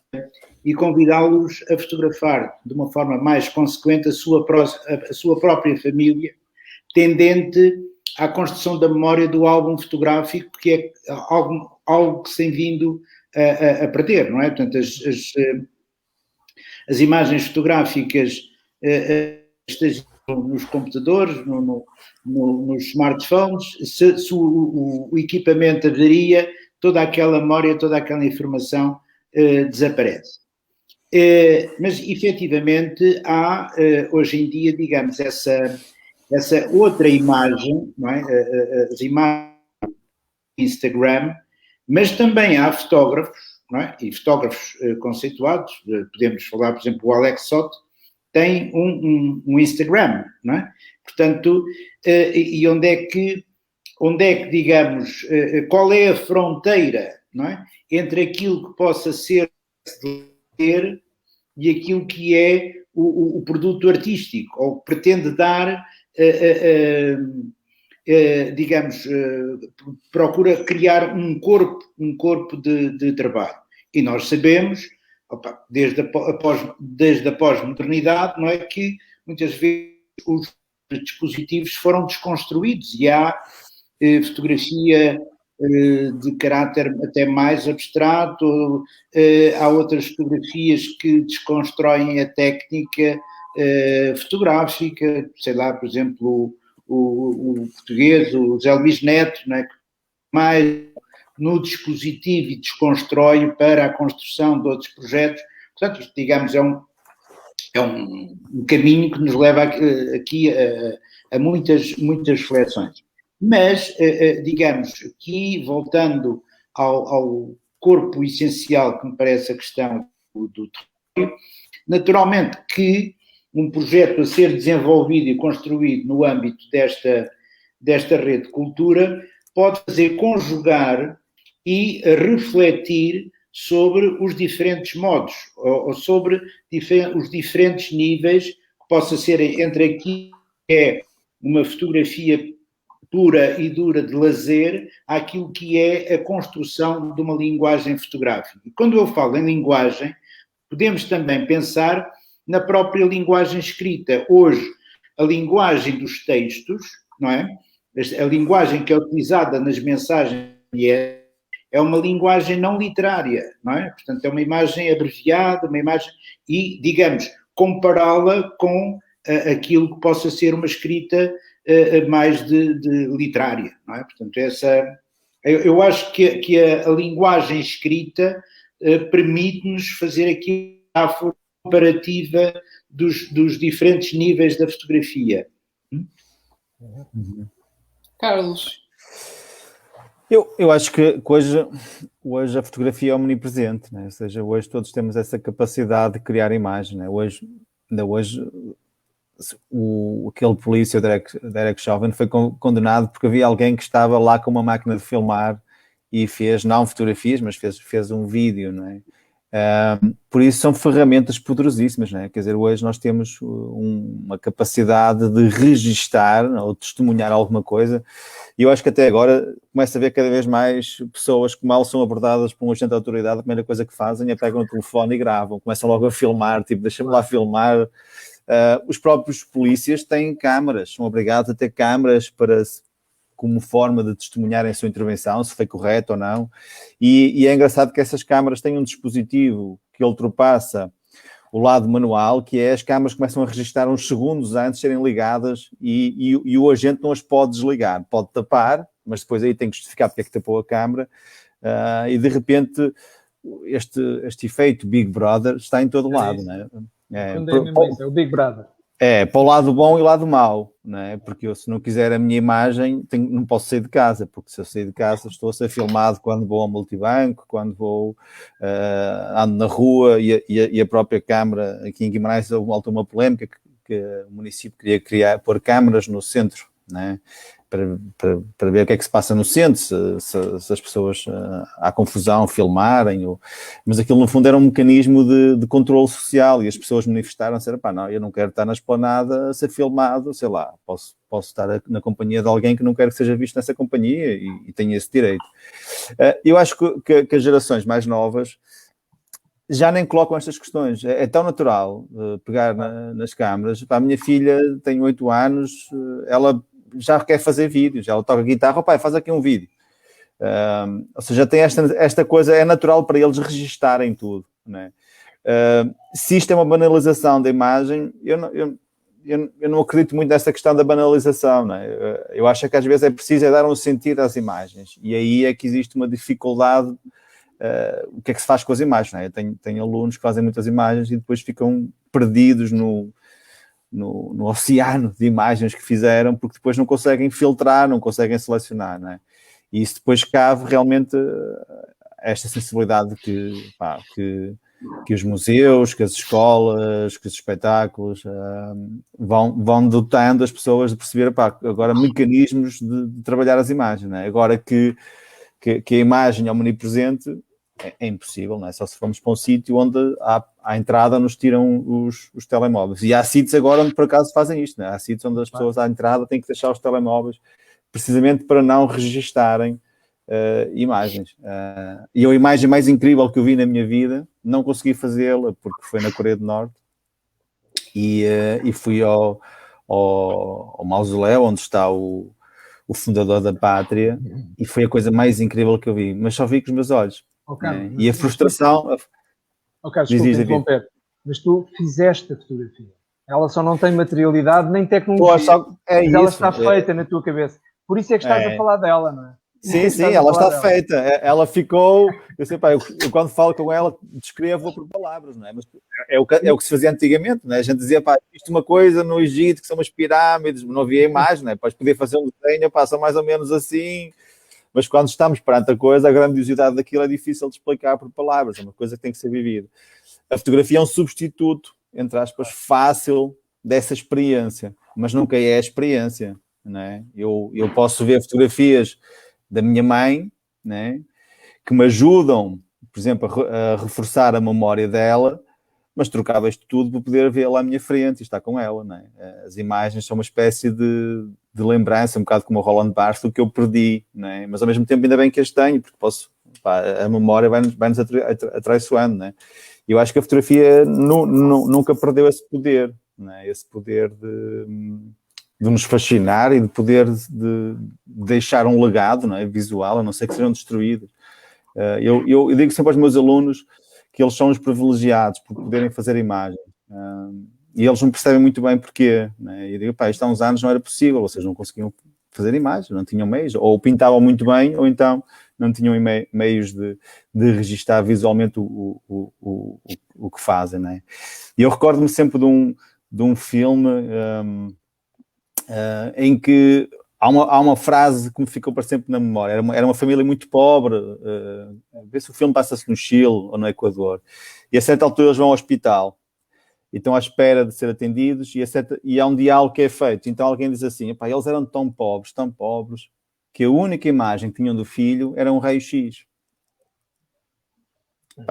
Speaker 3: e convidá-los a fotografar de uma forma mais consequente a sua própria família, tendente à construção da memória do álbum fotográfico, que é algo que se tem vindo a perder, não é? Portanto, as imagens fotográficas estagiam nos computadores, nos smartphones, se o equipamento avaria, toda aquela memória, toda aquela informação desaparece. Mas, efetivamente, há, hoje em dia, digamos, essa outra imagem, não é? As imagens do Instagram, mas também há fotógrafos, não é? E fotógrafos conceituados, podemos falar, por exemplo, o Alex Soto, tem um Instagram, não é? Portanto, e onde é que, digamos, qual é a fronteira não é? Entre aquilo que possa ser e aquilo que é o produto artístico, ou que pretende dar, digamos, procura criar um corpo de trabalho. E nós sabemos, desde a pós-modernidade, não é, que muitas vezes os dispositivos foram desconstruídos e há fotografia de caráter até mais abstrato, há outras fotografias que desconstroem a técnica fotográfica, sei lá, por exemplo, o português, o Zé Luís Neto, não é? Mais no dispositivo e desconstrói para a construção de outros projetos. Portanto, isto, digamos, é um caminho que nos leva aqui a muitas reflexões. Mas, digamos, aqui, voltando ao corpo essencial, que me parece a questão do território, naturalmente que um projeto a ser desenvolvido e construído no âmbito desta rede de cultura pode fazer conjugar e refletir sobre os diferentes modos, ou sobre os diferentes níveis que possa ser entre aqui, que é uma fotografia pura e dura de lazer, àquilo que é a construção de uma linguagem fotográfica. E quando eu falo em linguagem, podemos também pensar na própria linguagem escrita. Hoje, a linguagem dos textos, não é? A linguagem que é utilizada nas mensagens é uma linguagem não literária, não é? Portanto, é uma imagem abreviada, uma imagem, e, digamos, compará-la com aquilo que possa ser uma escrita mais de literária, não é? Portanto, eu acho que a linguagem escrita permite-nos fazer aqui a comparativa dos diferentes níveis da fotografia.
Speaker 1: Carlos.
Speaker 4: Eu acho que hoje a fotografia é omnipresente, né? Ou seja, hoje todos temos essa capacidade de criar imagem, né? Ainda hoje aquele polícia, o Derek Chauvin, foi condenado porque havia alguém que estava lá com uma máquina de filmar e fez, não fotografias, mas fez um vídeo, não é? Por isso são ferramentas poderosíssimas, não é? Quer dizer, hoje nós temos uma capacidade de registar ou testemunhar alguma coisa, e eu acho que até agora começa a haver cada vez mais pessoas que mal são abordadas por um agente da autoridade, a primeira coisa que fazem é pegam o telefone e gravam, começam logo a filmar, tipo, deixa-me lá filmar. Os próprios polícias têm câmaras, são obrigados a ter câmaras como forma de testemunhar a sua intervenção, se foi correto ou não, e é engraçado que essas câmaras têm um dispositivo que ultrapassa o lado manual, que é as câmaras começam a registrar uns segundos antes de serem ligadas e o agente não as pode desligar, pode tapar, mas depois aí tem que justificar porque é que tapou a câmara, e de repente este efeito Big Brother está em todo lado, não é?
Speaker 2: É o Big Brother.
Speaker 4: Para o lado bom e o lado mau, não é? Porque eu, se não quiser a minha imagem, não posso sair de casa, porque se eu sair de casa estou a ser filmado quando vou ao multibanco, quando vou ando na rua e a própria Câmara, aqui em Guimarães, houve uma polémica que o município queria pôr câmaras no centro, não é? Para ver o que é que se passa no centro, se as pessoas há confusão, filmarem, mas aquilo no fundo era um mecanismo de controle social e as pessoas manifestaram-se, não, eu não quero estar na esplanada a ser filmado, sei lá, posso estar na companhia de alguém que não quero que seja visto nessa companhia e tenho esse direito. Eu acho que as gerações mais novas já nem colocam estas questões, é tão natural pegar nas câmaras. A minha filha tem 8 anos, ela já quer fazer vídeos, ela toca guitarra, pai, faz aqui um vídeo. Ou seja, tem esta coisa, é natural para eles registarem tudo, não é? Se isto é uma banalização da imagem, eu não acredito muito nessa questão da banalização, não é? Eu acho que às vezes é preciso dar um sentido às imagens, e aí é que existe uma dificuldade, o que é que se faz com as imagens, não é? Eu tenho alunos que fazem muitas imagens e depois ficam perdidos no oceano de imagens que fizeram, porque depois não conseguem filtrar, não conseguem selecionar, não é? E isso depois cabe realmente esta sensibilidade que os museus, que as escolas, que os espetáculos vão dotando as pessoas de perceber, agora mecanismos de trabalhar as imagens, não é? Agora que que a imagem é omnipresente, é impossível, não é? Só se formos para um sítio onde à entrada nos tiram os telemóveis. E há sítios agora onde por acaso fazem isto, não é? Há sítios onde as pessoas à entrada têm que deixar os telemóveis precisamente para não registarem imagens. E a imagem mais incrível que eu vi na minha vida, não consegui fazê-la porque foi na Coreia do Norte e fui ao mausoléu onde está o fundador da pátria e foi a coisa mais incrível que eu vi, mas só vi com os meus olhos.
Speaker 2: Carlos,
Speaker 4: e a frustração...
Speaker 2: Carlos, desculpa interromper, mas tu fizeste a fotografia. Ela só não tem materialidade nem tecnologia, mas ela está feita na tua cabeça. Por isso é que estás a falar dela, não é?
Speaker 4: Sim, ela está feita. Ela ficou... Eu sei, eu quando falo com ela, descrevo-a por palavras, não é? Mas é o que se fazia antigamente, não é? A gente dizia, isto é uma coisa no Egito, que são umas pirâmides, não havia imagem, não é? Depois poder fazer um desenho, passa mais ou menos assim... Mas quando estamos perante a coisa, a grandiosidade daquilo é difícil de explicar por palavras, é uma coisa que tem que ser vivida. A fotografia é um substituto, entre aspas, fácil dessa experiência, mas nunca é a experiência, não é? Eu posso ver fotografias da minha mãe, não é? Que me ajudam, por exemplo, a reforçar a memória dela, mas trocava isto tudo para poder vê-la à minha frente e estar com ela, não é? As imagens são uma espécie de lembrança, um bocado como o Roland Barthes, do que eu perdi, não é? Mas ao mesmo tempo ainda bem que as tenho, porque a memória vai-nos atraiçoando, não é? E eu acho que a fotografia nunca perdeu esse poder, não é? Esse poder de nos fascinar e de poder de deixar um legado, não é? Visual, a não ser que sejam destruídos. Eu digo sempre aos meus alunos que eles são os privilegiados por poderem fazer imagens. E eles não percebem muito bem porquê. Né? E eu digo, isto há uns anos não era possível, vocês não conseguiam fazer imagens, não tinham meios, ou pintavam muito bem, ou então não tinham meios de registar visualmente o que fazem. Né? E eu recordo-me sempre de um filme em que há uma frase que me ficou para sempre na memória. Era uma família muito pobre. Vê se o filme passa-se no Chile ou no Equador. E a certa altura eles vão ao hospital e estão à espera de ser atendidos e há um diálogo que é feito. Então alguém diz assim, eles eram tão pobres, que a única imagem que tinham do filho era um raio-x.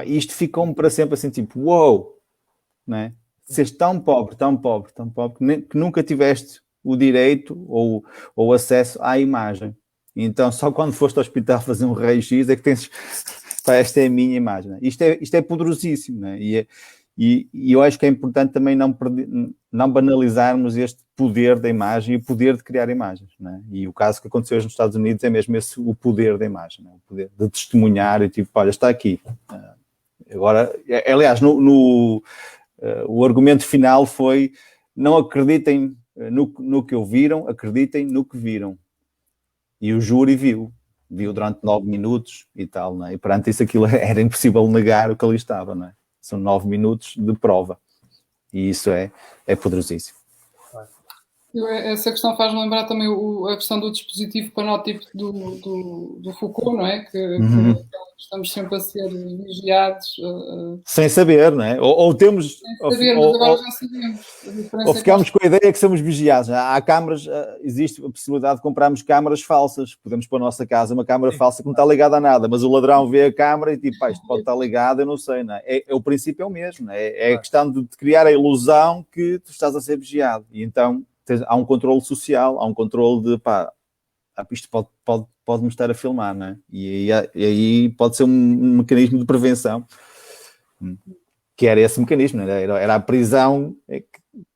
Speaker 4: Isto ficou-me para sempre assim, tipo, uou! Né? Seres tão pobre, que nunca tiveste o direito ou acesso à imagem. Então, só quando foste ao hospital fazer um raio-x é que tens... esta é a minha imagem. Né? Isto é poderosíssimo. Né? E eu acho que é importante também não banalizarmos este poder da imagem e o poder de criar imagens. Né? E o caso que aconteceu nos Estados Unidos é mesmo esse, o poder da imagem. Né? O poder de testemunhar e tipo, olha, está aqui. Agora, aliás, o argumento final foi não acreditem no que ouviram, acreditem no que viram. E o júri viu durante 9 minutos e tal, não é? E perante isso aquilo era impossível negar o que ali estava, não é? São 9 minutos de prova. E isso é poderosíssimo.
Speaker 1: Essa questão faz-me lembrar também a questão do dispositivo panótipo do Foucault, não é? Que estamos sempre a ser vigiados.
Speaker 4: Sem saber, não é? Ou temos...
Speaker 1: Sem saber, mas agora já sabemos.
Speaker 4: Ou ficamos com a ideia que somos vigiados. Há câmaras, existe a possibilidade de comprarmos câmaras falsas. Podemos pôr na nossa casa uma câmara falsa que não está ligada a nada, mas o ladrão vê a câmara e tipo, isto pode estar ligado, eu não sei, não é? O princípio é o mesmo, não é? É a questão de criar a ilusão que tu estás a ser vigiado. E então há um controle social, há um controle de, isto pode-me estar a filmar, não é? E aí pode ser um mecanismo de prevenção, que era esse mecanismo, não é? Era a prisão, que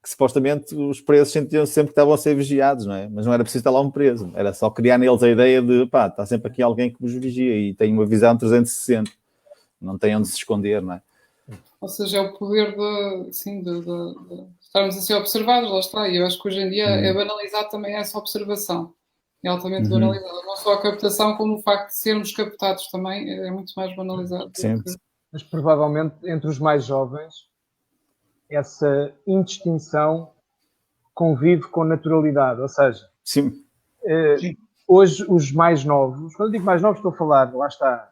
Speaker 4: supostamente os presos sentiam sempre que estavam a ser vigiados, não é? Mas não era preciso estar lá um preso, era só criar neles a ideia de, está sempre aqui alguém que vos vigia e tem uma visão 360, não tem onde se esconder, não é?
Speaker 1: Ou seja, é o poder de estarmos a ser observados, lá está. E eu acho que hoje em dia é banalizado também essa observação. É altamente banalizado. Não só a captação, como o facto de sermos captados também é muito mais banalizado.
Speaker 4: Sim.
Speaker 2: Mas provavelmente entre os mais jovens essa indistinção convive com naturalidade. Ou seja,
Speaker 4: sim.
Speaker 2: Hoje os mais novos, quando eu digo mais novos estou a falar, lá está,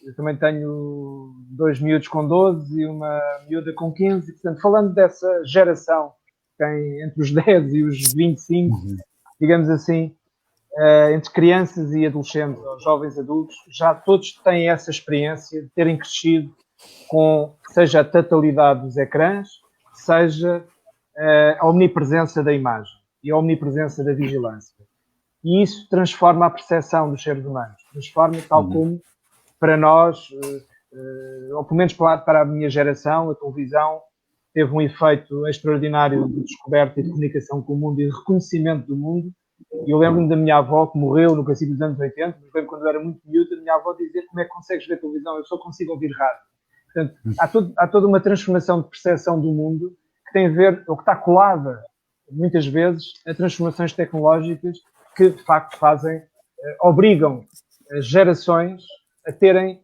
Speaker 2: eu também tenho 2 miúdos com 12 e uma miúda com 15, portanto, falando dessa geração que tem entre os 10 e os 25, digamos assim, entre crianças e adolescentes, ou jovens adultos, já todos têm essa experiência de terem crescido com, seja a totalidade dos ecrãs, seja a omnipresença da imagem e a omnipresença da vigilância. E isso transforma a percepção dos seres humanos. Transforma, tal como para nós, ou pelo menos para a minha geração, a televisão teve um efeito extraordinário de descoberta e de comunicação com o mundo e de reconhecimento do mundo. E eu lembro-me da minha avó, que morreu no princípio dos anos 80, mas lembro quando eu era muito miúdo, a minha avó dizia: como é que consegues ver televisão? Eu só consigo ouvir rádio. Portanto, há toda uma transformação de percepção do mundo que tem a ver, ou que está colada, muitas vezes, a transformações tecnológicas que, de facto, obrigam as gerações a terem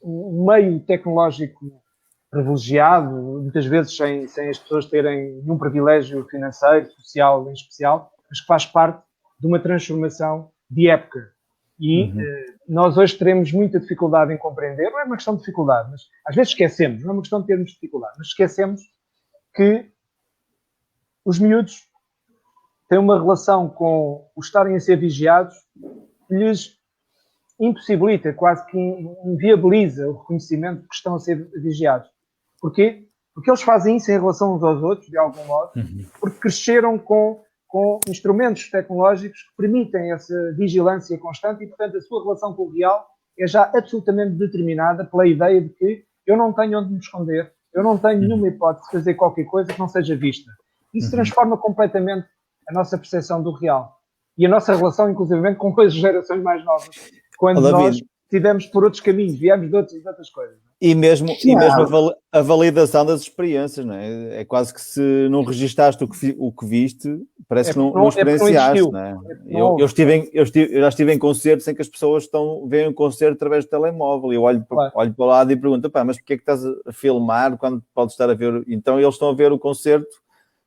Speaker 2: um meio tecnológico privilegiado, muitas vezes sem as pessoas terem nenhum privilégio financeiro, social em especial, mas que faz parte de uma transformação de época. E nós hoje teremos muita dificuldade em compreender, não é uma questão de dificuldade, mas às vezes esquecemos, não é uma questão de termos dificuldade, mas esquecemos que os miúdos têm uma relação com o estarem a ser vigiados que lhes impossibilita, quase que inviabiliza o reconhecimento de que estão a ser vigiados. Porquê? Porque eles fazem isso em relação uns aos outros, de algum modo, porque cresceram com instrumentos tecnológicos que permitem essa vigilância constante e, portanto, a sua relação com o real é já absolutamente determinada pela ideia de que eu não tenho onde me esconder, eu não tenho nenhuma hipótese de fazer qualquer coisa que não seja vista. Isso transforma completamente a nossa percepção do real e a nossa relação, inclusivamente, com as gerações mais novas, quando nós tivemos por outros caminhos, viemos de outras coisas.
Speaker 4: E mesmo a validação das experiências, não é? É quase que se não registaste o que viste, parece que não experienciaste, não é? Eu já estive em concertos em que as pessoas veem um concerto através do telemóvel e eu olho para o lado e pergunto: mas porquê é que estás a filmar quando podes estar a ver? Então eles estão a ver o concerto,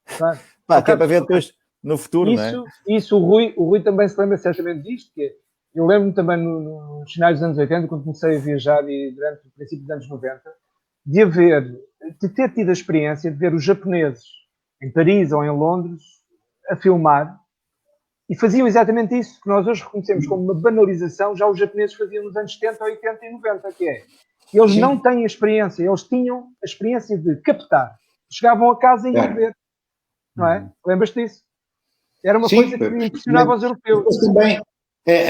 Speaker 4: que é para ver depois no futuro, não é?
Speaker 2: Isso, o Rui também se lembra certamente disto, que eu lembro-me também nos finais dos anos 80, quando comecei a viajar e durante o princípio dos anos 90, de ter tido a experiência de ver os japoneses em Paris ou em Londres a filmar e faziam exatamente isso que nós hoje reconhecemos como uma banalização, já os japoneses faziam nos anos 70, 80 e 90, que é, eles não têm a experiência, eles tinham a experiência de captar. Chegavam a casa e iam ver, não é? Lembras-te disso? Era uma coisa que impressionava os europeus.
Speaker 3: Mas também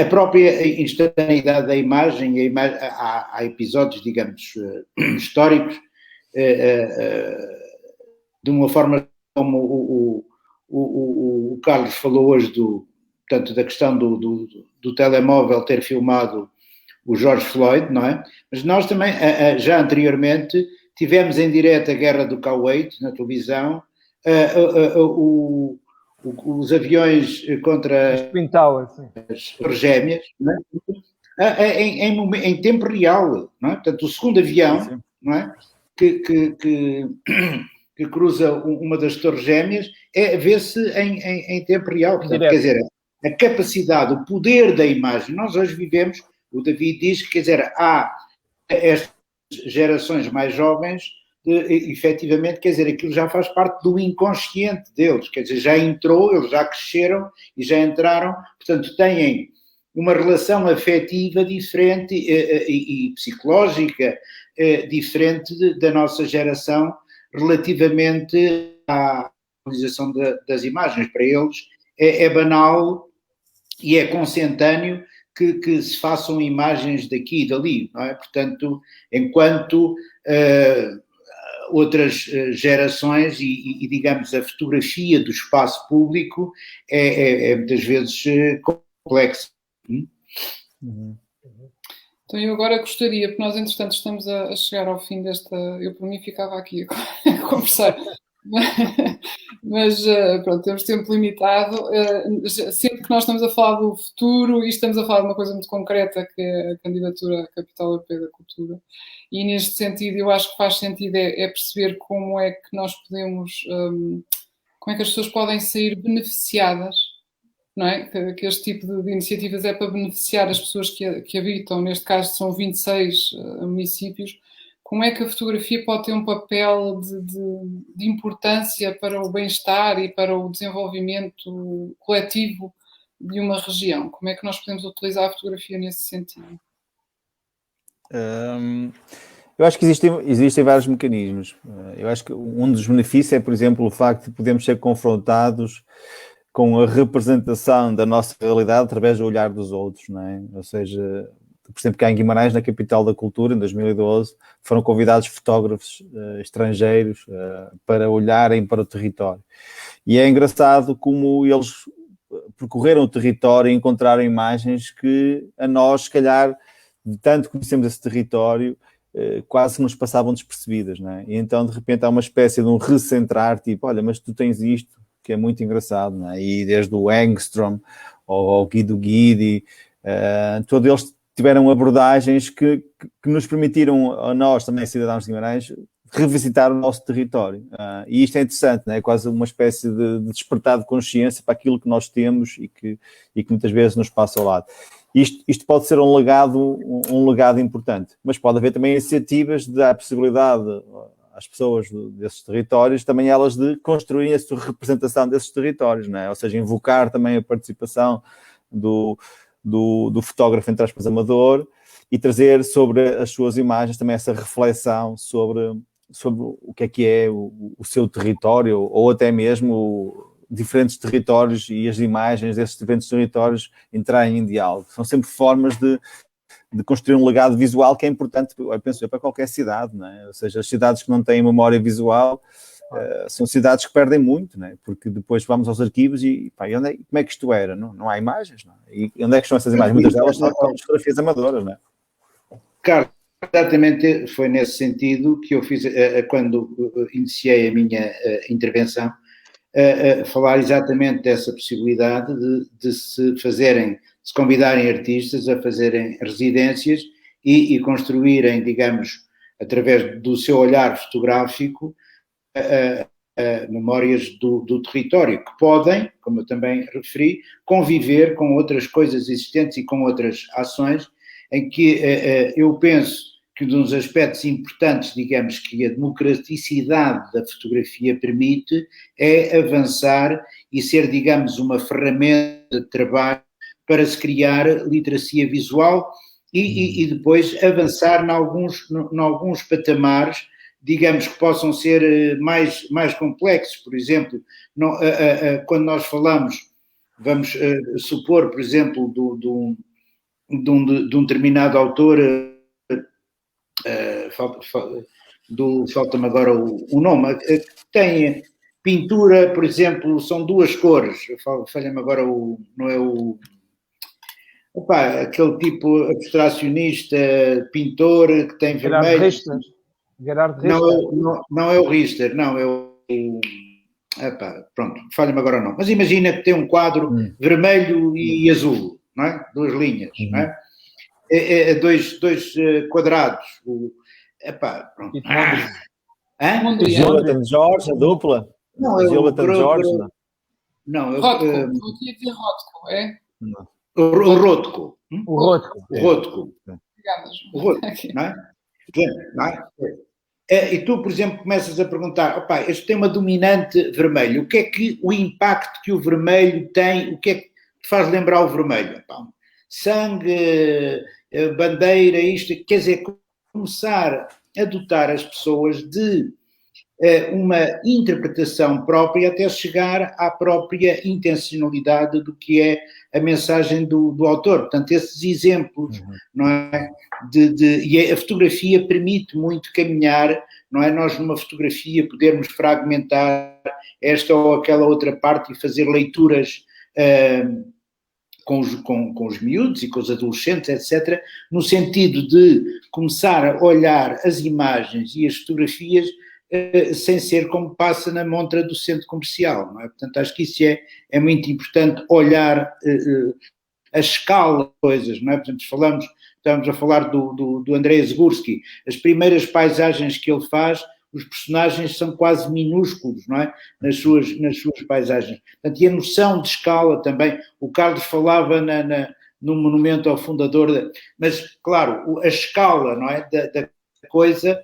Speaker 3: a própria instantaneidade da imagem, há episódios, digamos, históricos, de uma forma como o Carlos falou hoje, portanto, da questão do telemóvel ter filmado o George Floyd, não é? Mas nós também, já anteriormente, tivemos em direto a guerra do Kuwait na televisão, os aviões contra as Torres Gêmeas, não é? Em tempo real, não é? Portanto, o segundo avião, não é? que cruza uma das Torres Gêmeas vê-se em tempo real. Portanto, quer dizer, a capacidade, o poder da imagem. Nós hoje vivemos, o David diz que, quer dizer, há estas gerações mais jovens, efetivamente, quer dizer, aquilo já faz parte do inconsciente deles, quer dizer, já entrou, eles já cresceram e já entraram, portanto, têm uma relação afetiva diferente e psicológica diferente da nossa geração relativamente à utilização das imagens. Para eles é banal e é consentâneo que se façam imagens daqui e dali, não é? Portanto, enquanto outras gerações e, digamos, a fotografia do espaço público é muitas vezes complexa.
Speaker 1: Então eu agora gostaria, porque nós entretanto estamos a chegar ao fim desta, eu por mim ficava aqui a conversar, mas pronto, temos tempo limitado, sempre que nós estamos a falar do futuro e estamos a falar de uma coisa muito concreta que é a candidatura à Capital Europeia da Cultura, e neste sentido eu acho que faz sentido é perceber como é que nós podemos, como é que as pessoas podem sair beneficiadas, não é? Que este tipo de iniciativas é para beneficiar as pessoas que habitam, neste caso são 26 municípios. Como é que a fotografia pode ter um papel de importância para o bem-estar e para o desenvolvimento coletivo de uma região? Como é que nós podemos utilizar a fotografia nesse sentido?
Speaker 4: Eu acho que existem vários mecanismos. Eu acho que um dos benefícios é, por exemplo, o facto de podermos ser confrontados com a representação da nossa realidade através do olhar dos outros, não é? Ou seja, por exemplo, cá em Guimarães, na capital da cultura, em 2012, foram convidados fotógrafos estrangeiros para olharem para o território. E é engraçado como eles percorreram o território e encontraram imagens que a nós, se calhar, de tanto conhecemos esse território, quase que nos passavam despercebidas, não é? E então, de repente, há uma espécie de um recentrar, tipo, olha, mas tu tens isto, que é muito engraçado, não é? E desde o Engstrom ao Guido Guidi, todos eles tiveram abordagens que nos permitiram, a nós também, cidadãos de Guimarães, revisitar o nosso território. E isto é interessante, não é? É quase uma espécie de despertar de consciência para aquilo que nós temos e que muitas vezes nos passa ao lado. Isto pode ser um legado importante, mas pode haver também iniciativas de dar a possibilidade às pessoas desses territórios, também elas de construírem a sua representação desses territórios, não é? Ou seja, invocar também a participação do fotógrafo, entre aspas, amador, e trazer sobre as suas imagens também essa reflexão sobre o que é o seu território, ou até mesmo diferentes territórios e as imagens desses diferentes territórios entrarem em diálogo. São sempre formas de construir um legado visual que é importante, eu penso, para qualquer cidade, não é? Ou seja, as cidades que não têm memória visual são cidades que perdem muito, não é? Porque depois vamos aos arquivos e como é que isto era? Não há imagens, não é? E onde é que estão essas imagens? Muitas delas são fotografias amadoras, não é?
Speaker 3: Carlos, exatamente foi nesse sentido que eu fiz, quando iniciei a minha intervenção, falar exatamente dessa possibilidade de se convidarem artistas a fazerem residências e construírem, digamos, através do seu olhar fotográfico, memórias do território, que podem, como eu também referi, conviver com outras coisas existentes e com outras ações, em que eu penso que um dos aspectos importantes, digamos, que a democraticidade da fotografia permite é avançar e ser, digamos, uma ferramenta de trabalho para se criar literacia visual e depois avançar em alguns patamares, digamos, que possam ser mais complexos. Por exemplo, quando nós falamos, vamos supor, por exemplo, de um determinado autor, falta-me agora o nome, tem pintura, por exemplo, são duas cores, falha-me agora não é o... Opa, aquele tipo abstracionista, pintor, que tem vermelho...
Speaker 2: Gerard Richter.
Speaker 3: Não é o Richter, não, é o... pronto, falha-me agora o nome. Mas imagina que tem um quadro vermelho e azul, não é? Duas linhas, não é? Dois quadrados. Pronto.
Speaker 4: Jonathan George, a dupla?
Speaker 3: Não, é o
Speaker 4: Jonathan George, não?
Speaker 1: Não, é Rothko. Eu tinha que dizer Rothko, é?
Speaker 3: O Rothko.
Speaker 2: O Rothko.
Speaker 3: O Rothko, não é? Não é? E tu, por exemplo, começas a perguntar, este tem uma dominante vermelho, o que é que o impacto que o vermelho tem, o que é que te faz lembrar o vermelho? Sangue, bandeira, isto, quer dizer, começar a dotar as pessoas de uma interpretação própria até chegar à própria intencionalidade do que é a mensagem do autor. Portanto, esses exemplos, não é? E a fotografia permite muito caminhar, não é? Nós numa fotografia podermos fragmentar esta ou aquela outra parte e fazer leituras com os miúdos e com os adolescentes, etc., no sentido de começar a olhar as imagens e as fotografias sem ser como passa na montra do centro comercial, não é? Portanto, acho que isso é muito importante, olhar a escala de coisas, não é? Portanto, estamos a falar do Andrei Zgurski, as primeiras paisagens que ele faz, os personagens são quase minúsculos, não é? Nas suas paisagens. Portanto, e a noção de escala também, o Carlos falava no monumento ao fundador, mas, claro, a escala, não é? Da coisa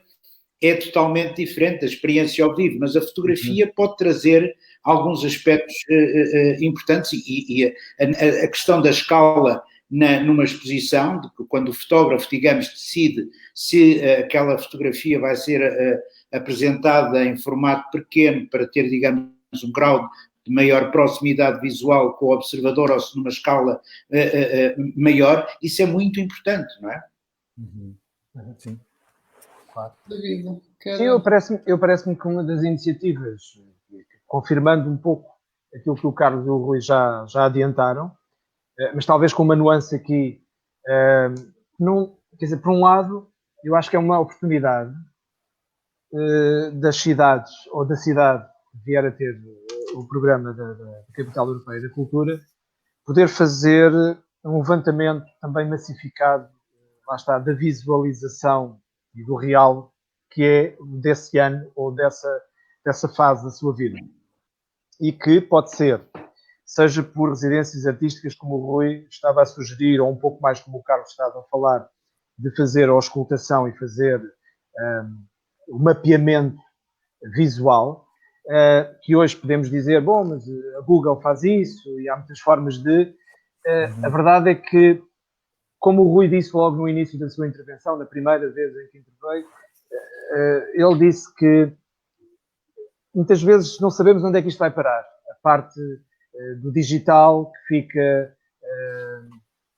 Speaker 3: é totalmente diferente da experiência ao vivo, mas a fotografia pode trazer alguns aspectos importantes e a questão da escala numa exposição, de que quando o fotógrafo, digamos, decide se aquela fotografia vai ser apresentada em formato pequeno para ter, digamos, um grau de maior proximidade visual com o observador ou se numa escala maior, isso é muito importante, não é?
Speaker 4: Sim.
Speaker 2: Claro.
Speaker 1: David,
Speaker 2: Sim, parece-me que uma das iniciativas, confirmando um pouco aquilo que o Carlos e o Rui já adiantaram, mas talvez com uma nuance aqui, quer dizer, por um lado, eu acho que é uma oportunidade das cidades, ou da cidade que vier a ter o programa da Capital Europeia da Cultura, poder fazer um levantamento também massificado, lá está, da visualização e do real que é desse ano ou dessa fase da sua vida. E que pode ser, seja por residências artísticas, como o Rui estava a sugerir, ou um pouco mais como o Carlos estava a falar, de fazer a auscultação e fazer o mapeamento visual, que hoje podemos dizer, bom, mas a Google faz isso e há muitas formas de... A verdade é que, como o Rui disse logo no início da sua intervenção, na primeira vez em que interveio, ele disse que muitas vezes não sabemos onde é que isto vai parar. A parte do digital que fica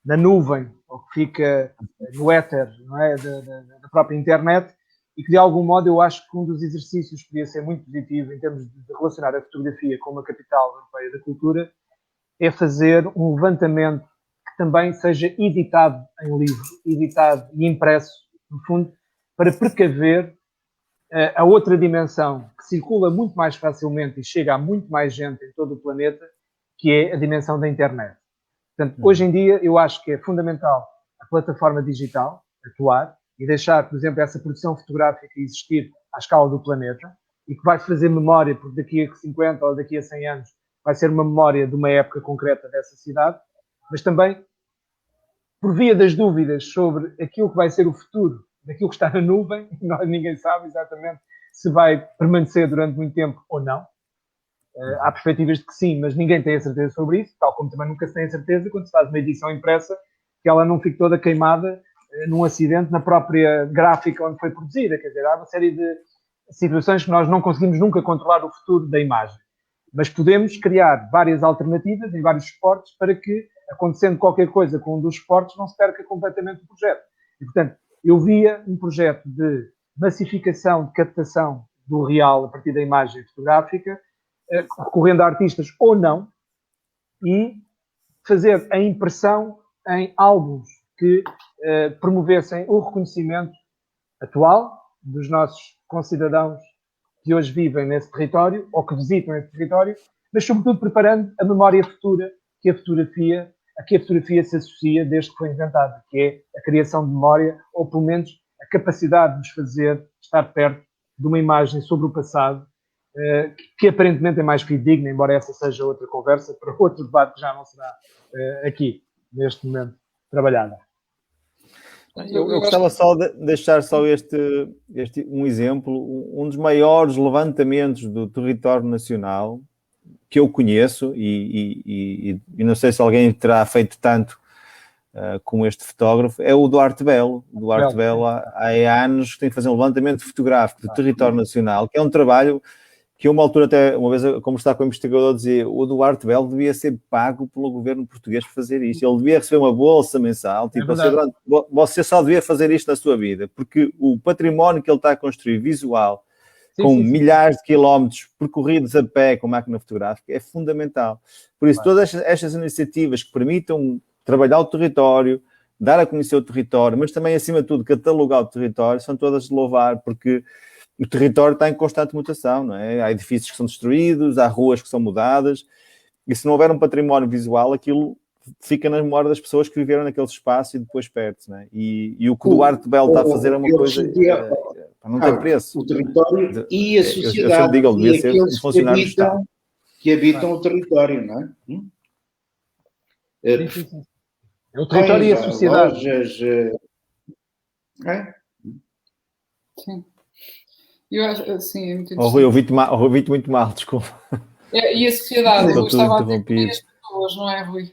Speaker 2: na nuvem ou que fica no éter, não é? da própria internet, e que de algum modo eu acho que um dos exercícios que podia ser muito positivo em termos de relacionar a fotografia com uma capital europeia da cultura é fazer um levantamento que também seja editado em livro, editado e impresso, no fundo, para precaver a outra dimensão que circula muito mais facilmente e chega a muito mais gente em todo o planeta, que é a dimensão da internet. Portanto, hoje em dia, eu acho que é fundamental a plataforma digital atuar e deixar, por exemplo, essa produção fotográfica existir à escala do planeta e que vai fazer memória, porque daqui a 50 ou daqui a 100 anos vai ser uma memória de uma época concreta dessa cidade, mas também, por via das dúvidas sobre aquilo que vai ser o futuro daquilo que está na nuvem, ninguém sabe exatamente se vai permanecer durante muito tempo ou não. Há perspectivas de que sim, mas ninguém tem a certeza sobre isso, tal como também nunca se tem a certeza quando se faz uma edição impressa que ela não fique toda queimada num acidente na própria gráfica onde foi produzida. Quer dizer, há uma série de situações que nós não conseguimos nunca controlar o futuro da imagem. Mas podemos criar várias alternativas em vários suportes para que, acontecendo qualquer coisa com um dos suportes, não se perca completamente o projeto. E, portanto, eu via um projeto de massificação, de captação do real a partir da imagem fotográfica, recorrendo a artistas ou não, e fazer a impressão em álbuns que promovessem o reconhecimento atual dos nossos concidadãos que hoje vivem nesse território ou que visitam esse território, mas sobretudo preparando a memória futura que a fotografia se associa desde que foi inventada, que é a criação de memória, ou pelo menos a capacidade de nos fazer estar perto de uma imagem sobre o passado, que aparentemente é mais fidedigna, embora essa seja outra conversa para outro debate que já não será aqui, neste momento, trabalhada.
Speaker 4: Eu gostava só de deixar só um exemplo, um dos maiores levantamentos do território nacional que eu conheço, e não sei se alguém terá feito tanto como este fotógrafo, é o Duarte Belo. O Duarte Belo há anos tem que fazer um levantamento fotográfico do território nacional, que é um trabalho que uma altura até, uma vez a conversar com o investigador, dizia o Duarte Belo devia ser pago pelo governo português por fazer isto. Ele devia receber uma bolsa mensal, tipo, você só devia fazer isto na sua vida, porque o património que ele está a construir, visual, com milhares de quilómetros percorridos a pé com máquina fotográfica, é fundamental. Por isso, todas estas iniciativas que permitam trabalhar o território, dar a conhecer o território, mas também, acima de tudo, catalogar o território, são todas de louvar, porque o território está em constante mutação, não é? Há edifícios que são destruídos, há ruas que são mudadas, e se não houver um património visual, aquilo fica na memória das pessoas que viveram naquele espaço e depois perde-se, não é? E o que o Duarte Belo está a fazer é uma coisa... não tem preço.
Speaker 3: O território e a sociedade.
Speaker 4: Eu digo, ele devia ser um funcionário do Estado.
Speaker 3: Que habitam o território, não é?
Speaker 2: É o território e a sociedade.
Speaker 3: Lojas,
Speaker 1: Sim. Eu acho, sim, é muito
Speaker 4: Oh, Rui,
Speaker 1: interessante.
Speaker 4: ouvi-te muito mal, desculpa.
Speaker 1: E a sociedade, eu
Speaker 4: Estou tudo
Speaker 1: estava a dizer que nem
Speaker 4: interrompido.
Speaker 1: as pessoas, não é, Rui?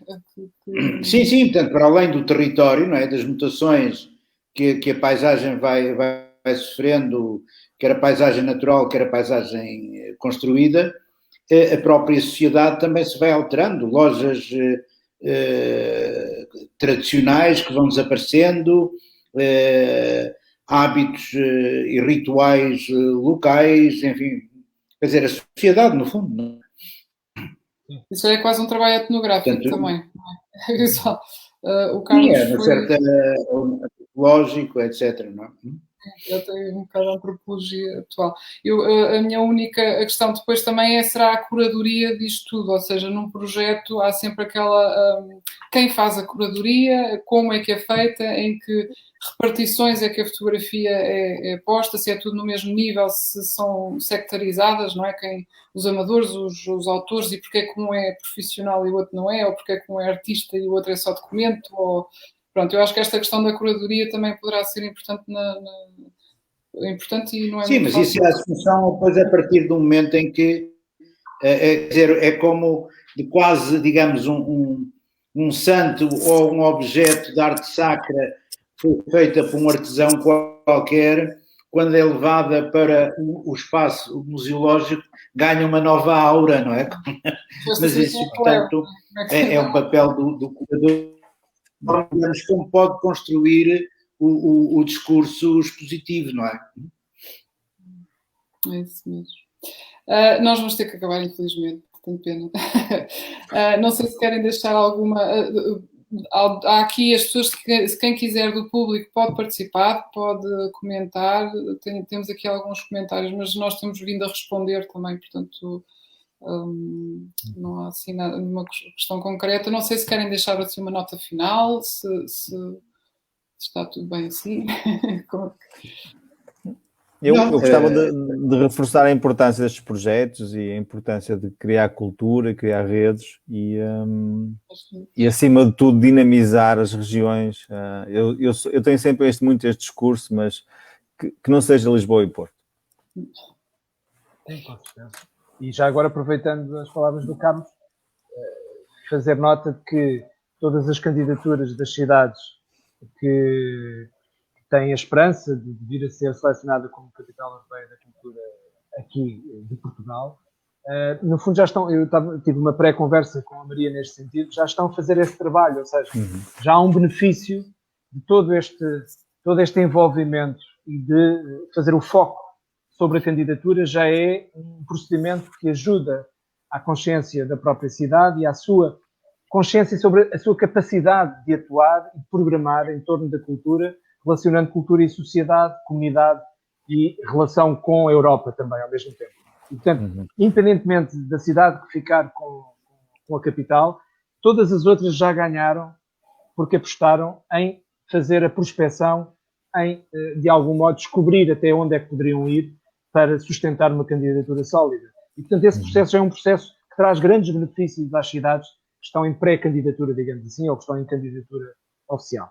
Speaker 3: Sim, sim, portanto, para além do território, não é, das mutações que a paisagem vai sofrendo, quer a paisagem natural, quer a paisagem construída, a própria sociedade também se vai alterando. Lojas tradicionais que vão desaparecendo, hábitos e rituais locais, enfim, quer dizer, a sociedade, no fundo. Não é?
Speaker 1: Isso é quase um trabalho etnográfico
Speaker 3: Portanto,
Speaker 1: também. Não é? Só, o
Speaker 3: sim,
Speaker 1: Carlos
Speaker 3: é uma
Speaker 1: foi.
Speaker 3: certa lógico, etc. Não é?
Speaker 1: Eu tenho um bocado de antropologia atual. A minha única questão depois também será a curadoria disto tudo, ou seja, num projeto há sempre aquela, quem faz a curadoria, como é que é feita, em que repartições é que a fotografia é posta, se é tudo no mesmo nível, se são sectarizadas, não é? Os amadores, os autores, e porque é que um é profissional e o outro não é, ou porque é que um é artista e o outro é só documento, ou... Pronto, eu acho que esta questão da curadoria também poderá ser importante, importante e não é
Speaker 3: Sim,
Speaker 1: muito
Speaker 3: mas
Speaker 1: fácil.
Speaker 3: isso é a solução depois a partir do momento em que, quer dizer, é como de quase, digamos, um santo ou um objeto de arte sacra foi feita por um artesão qualquer, quando é levada para o espaço museológico, ganha uma nova aura, não é? Mas isso, portanto, é um papel do curador, como pode construir o discurso expositivo, não é?
Speaker 1: É isso mesmo. Nós vamos ter que acabar, infelizmente, tenho pena. Não sei se querem deixar alguma. Há aqui as pessoas, se quem quiser do público pode participar, pode comentar. Temos aqui alguns comentários, mas nós temos vindo a responder também, portanto. Não há assim uma questão concreta. Não sei se querem deixar assim uma nota final, se está tudo bem assim.
Speaker 4: Eu gostava de reforçar a importância destes projetos e a importância de criar cultura, criar redes e acima de tudo, dinamizar as regiões. Eu tenho sempre muito este discurso, mas que não seja Lisboa e Porto.
Speaker 2: Sim, com certeza. E já agora, aproveitando as palavras do Carlos, fazer nota de que todas as candidaturas das cidades que têm a esperança de vir a ser selecionada como capital europeia da cultura aqui de Portugal, no fundo já estão, tive uma pré-conversa com a Maria neste sentido, já estão a fazer esse trabalho, ou seja, já há um benefício de todo este envolvimento e de fazer o foco sobre a candidatura, já é um procedimento que ajuda à consciência da própria cidade e à sua consciência sobre a sua capacidade de atuar e de programar em torno da cultura, relacionando cultura e sociedade, comunidade e relação com a Europa também ao mesmo tempo. E, portanto, independentemente da cidade que ficar com a capital, todas as outras já ganharam porque apostaram em fazer a prospecção, em, de algum modo, descobrir até onde é que poderiam ir para sustentar uma candidatura sólida. E, portanto, esse processo é um processo que traz grandes benefícios às cidades que estão em pré-candidatura, digamos assim, ou que estão em candidatura oficial.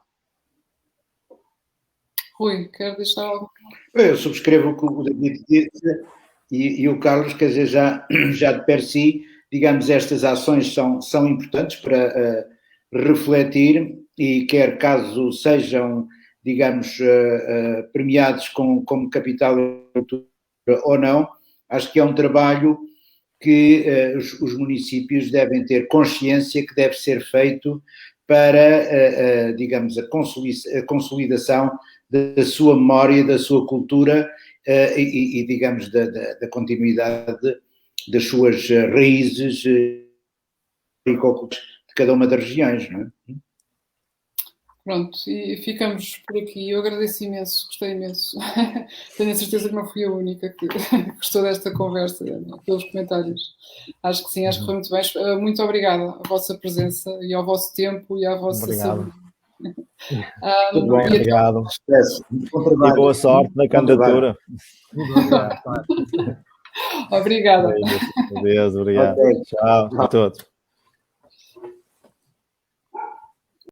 Speaker 1: Rui, quero deixar algo?
Speaker 3: Eu subscrevo o que o David disse e o Carlos, quer dizer, já de per si, digamos, estas ações são importantes para refletir e quer caso sejam, digamos, premiados como capital ou não, acho que é um trabalho que os municípios devem ter consciência que deve ser feito para, digamos, a consolidação da sua memória, da sua cultura e digamos, da continuidade das suas raízes de cada uma das regiões, não é?
Speaker 1: Pronto, e ficamos por aqui. Eu agradeço imenso, gostei imenso. Tenho a certeza que não fui a única que gostou desta conversa, pelos comentários. Acho que sim, acho que foi muito bem. Muito obrigada à vossa presença e ao vosso tempo e à vossa saúde.
Speaker 4: Tudo bem, obrigado. E boa sorte na candidatura.
Speaker 1: Obrigada.
Speaker 4: Adeus, obrigado. Okay. Tchau a todos.